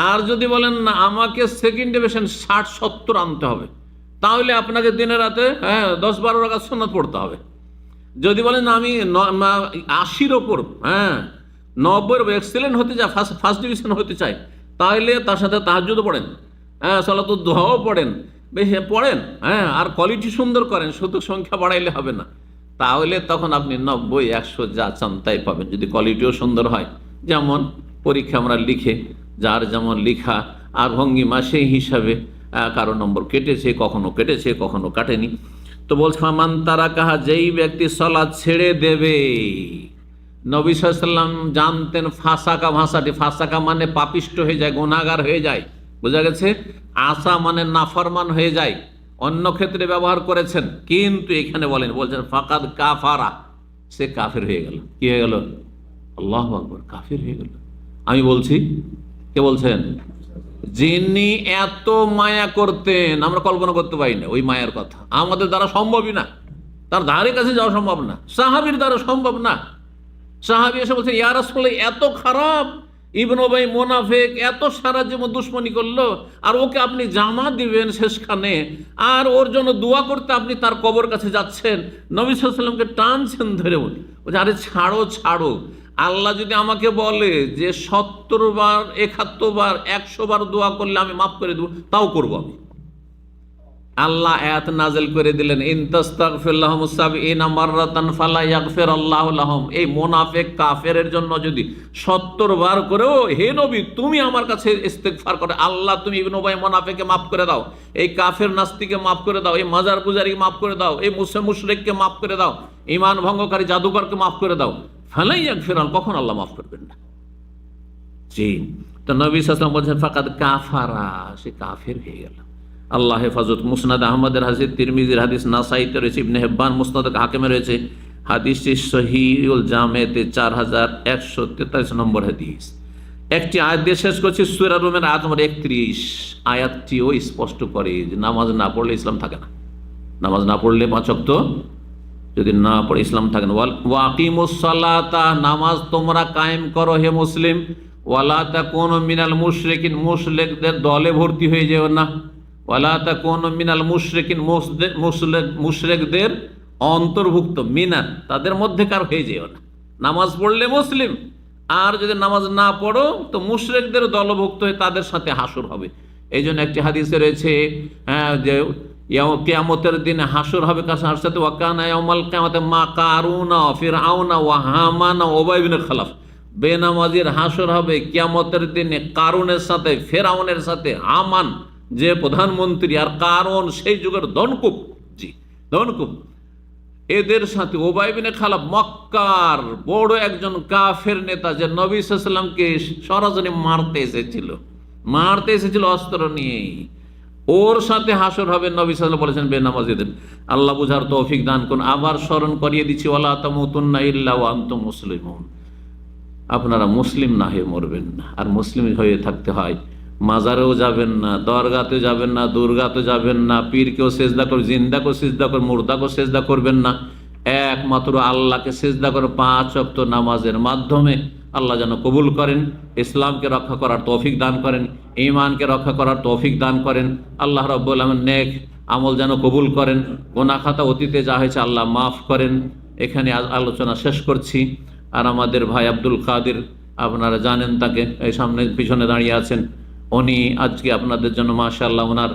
আর যদি বলেন না আমাকে সেকেন্ড ডিভিশন 60-70 আনতে হবে, তাহলে আপনাকে দিনে রাতে 10-12 রাকাত সুন্নাত পড়তে হবে। যদি বলেন আমি 80-র ওপর 90-এর এক্সেলেন্ট হতে চাই, ফার্স্ট ডিভিশন হতে চাই, তাহলে তার সাথে তাহাজ্জুদও পড়েন, সালাতুদ দুহাও পড়েন, বেশি পড়েন, আর কোয়ালিটি সুন্দর করেন, শুধু সংখ্যা বাড়াইলে হবে না। তাহলে তখন আপনি 90-100 যা চান তাই পাবেন, যদি কোয়ালিটিও সুন্দর হয়। যেমন পরীক্ষা আমরা লিখে যার যেমন লেখা আর ভঙ্গিমা সেই হিসাবে কারো নম্বর কেটেছে, কখনো কেটেছে, কখনো কাটেনি। তো বলছে মান তারা কাহা, যেই ব্যক্তি সালাত ছেড়ে দেবে। নবী সাল্লাল্লাহু আলাইহি ওয়াসাল্লাম জানতেন ফাসাকা ভাষাটি, ফাসাকা মানে পাপিষ্ট হয়ে যায়, গুনাহগার হয়ে যায়, বোঝা গেছে? আসা মানে নাফরমান হয়ে যায়, অন্য ক্ষেত্রে ব্যবহার করেছেন, কিন্তু এখানে বলছেন ফাকাদ কাফারা, সে কাফের হয়ে গেল। কি হয়ে গেল? আল্লাহু আকবার, কাফের হয়ে গেল। আমি বলছি, কে বলছেন? যিনি এত মায়া করতেন, আমরা কল্পনা করতে পারি না ওই মায়ের কথা, আমাদের দ্বারা সম্ভবই না, তার ধারে কাছে যাওয়া সম্ভব না, সাহাবীর দ্বারা সম্ভব না। সাহাবী এসে বলছেন ইয়া রাসূলুল্লাহ এত খারাপ, ইবনে উবাই মুনাফিক, এত সারা জীবন দুশমনি করলো, আর ওকে আপনি জামা দিবেন শেষখানে, আর ওর জন্য দোয়া করতে আপনি তার কবর কাছে যাচ্ছেন, নবী সাল্লাল্লাহু আলাইহি ওয়াসাল্লামকে টানছেন ধরে। বলছে আরে ছাড়ো ছাড়ো, আল্লাহ যদি আমাকে বলে যে 70 বার 71 বার 100 বার দোয়া করলে আমি মাফ করে দেব, তাও করবো আমি। আল্লাহ আয়াত নাযিল করে দিলেন ইনতাস্তাগফির লাহুম 70 মাররাতান ফালা ইয়াগফিরুল্লাহু লাহুম। এই মুনাফিক কাফেরের জন্য যদি 70 বার করেও হে নবী তুমি আমার কাছে ইস্তেগফার করে, আল্লাহ তুমি ইবনে উবাই মুনাফিককে মাফ করে দাও, এই কাফের নাস্তিকে মাফ করে দাও, এই মাজার পূজারীকে মাফ করে দাও, এই মুশরিককে মাফ করে দাও, ঈমান ভঙ্গকারী জাদুকরকে মাফ করে দাও, ফালা ইয়াগফিরুন, কখন আল্লাহ মাফ করবেন না? জি, তো নবী সাল্লাল্লাহু আলাইহি ওয়াসাল্লাম বলেন ফাকাদ কাফারা, সে কাফের হয়ে গেল। আল্লাহ হেফাজত। মুসনাদ আহমদের হাদিস, তিরমিজির হাদিস, নাসাইতে রয়েছে, ইবনে হিব্বান মুসনাদ হাকিমে রয়েছে, হাদিসটি সহিহুল জামেতে 4143 নম্বর হাদিস। একটি আয়াত দিয়ে শেষ করছি, সূরা রুমের আয়াত নম্বর 31। আয়াতটিও স্পষ্ট করে যে নামাজ না পড়লে ইসলাম থাকে না, নামাজ না পড়লে 5 ওয়াক্ত যদি না পড়ে ইসলাম থাকে না। ওয়াকিমুস সালাতা, নামাজ তোমরা কায়েম করো হে মুসলিম, ওয়ালা তাকুনু মিনাল মুশরিকিন, মুশরিকদের দলে ভর্তি হয়ে যেও না, ওয়ালা তাকুনু মিনাল মুশরিকিন, মুশরিকদের অন্তর্ভুক্ত, মিনাল তাদের মধ্যেকার হয়ে যেও না। নামাজ পড়লে মুসলিম, আর যদি নামাজ না পড়ো তো মুশরিকদের দলভুক্ত হয়ে তাদের সাথে হাসর হবে। এই জন্য একটি হাদিসে রয়েছে যে কিয়ামতের দিনে হাসর হবে কার সাথে? ওয়াকানা ইয়াউমাল কিয়ামাতে মা কারুনা ফিরআউনা ওয়া হামানা ওয়া উবাই ইবনে খালাফ। বেনামাজির হাসর হবে কিয়ামতের দিনে কারুনের সাথে, ফেরাউনের সাথে, হামান যে প্রধানমন্ত্রী, আর কারণ সেই যুগের দনকুপ, জি দনকুপ, এদের সাথে। উবাই ইবনে খালাফ মক্কার বড় একজন কাফের নেতা, যে নবী সাল্লাল্লাহু আলাইহি ওয়াসাল্লামকে সরাসরি মারতে এসেছিল অস্ত্র নিয়ে, ওর সাথে হাসর হবে। নবী সাল্লাল্লাহু আলাইহি ওয়াসাল্লাম বলেছেন বেনামাজিদের। আল্লাহ বুঝার তৌফিক দান করুন। আবার স্মরণ করিয়ে দিচ্ছি, ওয়ালা তামুতুন্না ইল্লা ওয়া আনতুম মুসলিমুন, আপনারা মুসলিম না হয়ে মরবেন না। আর মুসলিম হয়ে থাকতে হয় মাজারেও যাবেন না, দরগাতে যাবেন না, দুর্গাতে যাবেন না, পীরকেও সেজদা করবেন, জিন্দাকেও সেজদা করবেন, মুর্দাকেও সেজদা করবেন না, একমাত্র আল্লাহকে সেজদা করে 5 ওয়াক্ত নামাজের মাধ্যমে আল্লাহ যেন কবুল করেন, ইসলামকে রক্ষা করার তৌফিক দান করেন, ঈমানকে রক্ষা করার তৌফিক দান করেন। আল্লাহ রাব্বুল আলামিন নেক আমল যেন কবুল করেন, গুনাহ খাতা অতীতে যা হয়েছে আল্লাহ মাফ করেন। এখানে আলোচনা শেষ করছি। আর আমাদের ভাই আব্দুল কাদের, আপনারা জানেন তাকে, এই সামনে পিছনে দাঁড়িয়ে আছেন, উনি আজকে আপনাদের জন্য মাশাআল্লাহ ওনার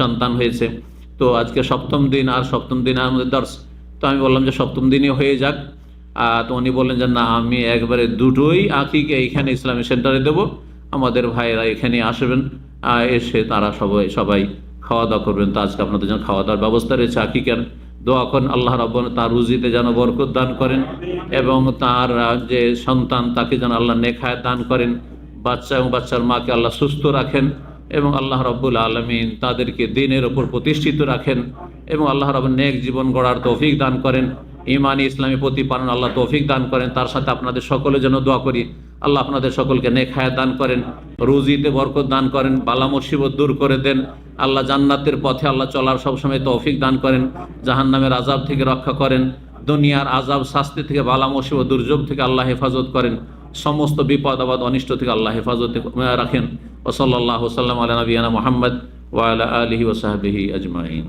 সন্তান হয়েছে। তো আজকে সপ্তম দিন, আর সপ্তম দিন আমাদের দর্শ। তো আমি বললাম যে সপ্তম দিনই হয়ে যাক। তো উনি বললেন যে না, আমি একবারে দুটোই আকিকে এইখানে ইসলামী সেন্টারে দেব, আমাদের ভাইয়েরা এখানে আসবেন, এসে তারা সবাই খাওয়া দাওয়া করবেন। তো আজকে আপনাদের জন্য খাওয়া দাওয়ার ব্যবস্থা রয়েছে। আকিকার দোয়া করেন আল্লাহ রাব্বুল তার রুজিতে যেন বরকত দান করেন, এবং তার যে সন্তান তাকে যেন আল্লাহ নেক হায়াত দান করেন, বাচ্চা এবং বাচ্চার মাকে আল্লাহ সুস্থ রাখেন, এবং আল্লাহ রাব্বুল আলামিন তাদেরকে দ্বীনের ওপর প্রতিষ্ঠিত রাখেন, এবং আল্লাহ রাব্বুল নেক জীবন গড়ার তৌফিক দান করেন, ইমানি ইসলামী প্রতিপালন আল্লাহ তৌফিক দান করেন। তার সাথে আপনাদের সকলের জন্য দোয়া করি আল্লাহ আপনাদের সকলকে নেক হায়াত দান করেন, রুজিতে বরকত দান করেন, বালা মুসিবত দূর করে দেন। আল্লাহ জান্নাতের পথে আল্লাহ চলার সবসময় তৌফিক দান করেন, জাহান্নামের আযাব থেকে রক্ষা করেন, দুনিয়ার আযাব শাস্তি থেকে, বালা মুসিবত দুর্যোগ থেকে আল্লাহ হেফাজত করেন, সমস্ত বিপদ আপদ অনিষ্ট থেকে আল্লাহ হেফাজত রাখেন। ওয়া সাল্লাল্লাহু সাল্লাম আলা নবিয়ানা মুহাম্মদ ওয়া আলা আলিহি ওয়া সাহবিহি আজমাইন।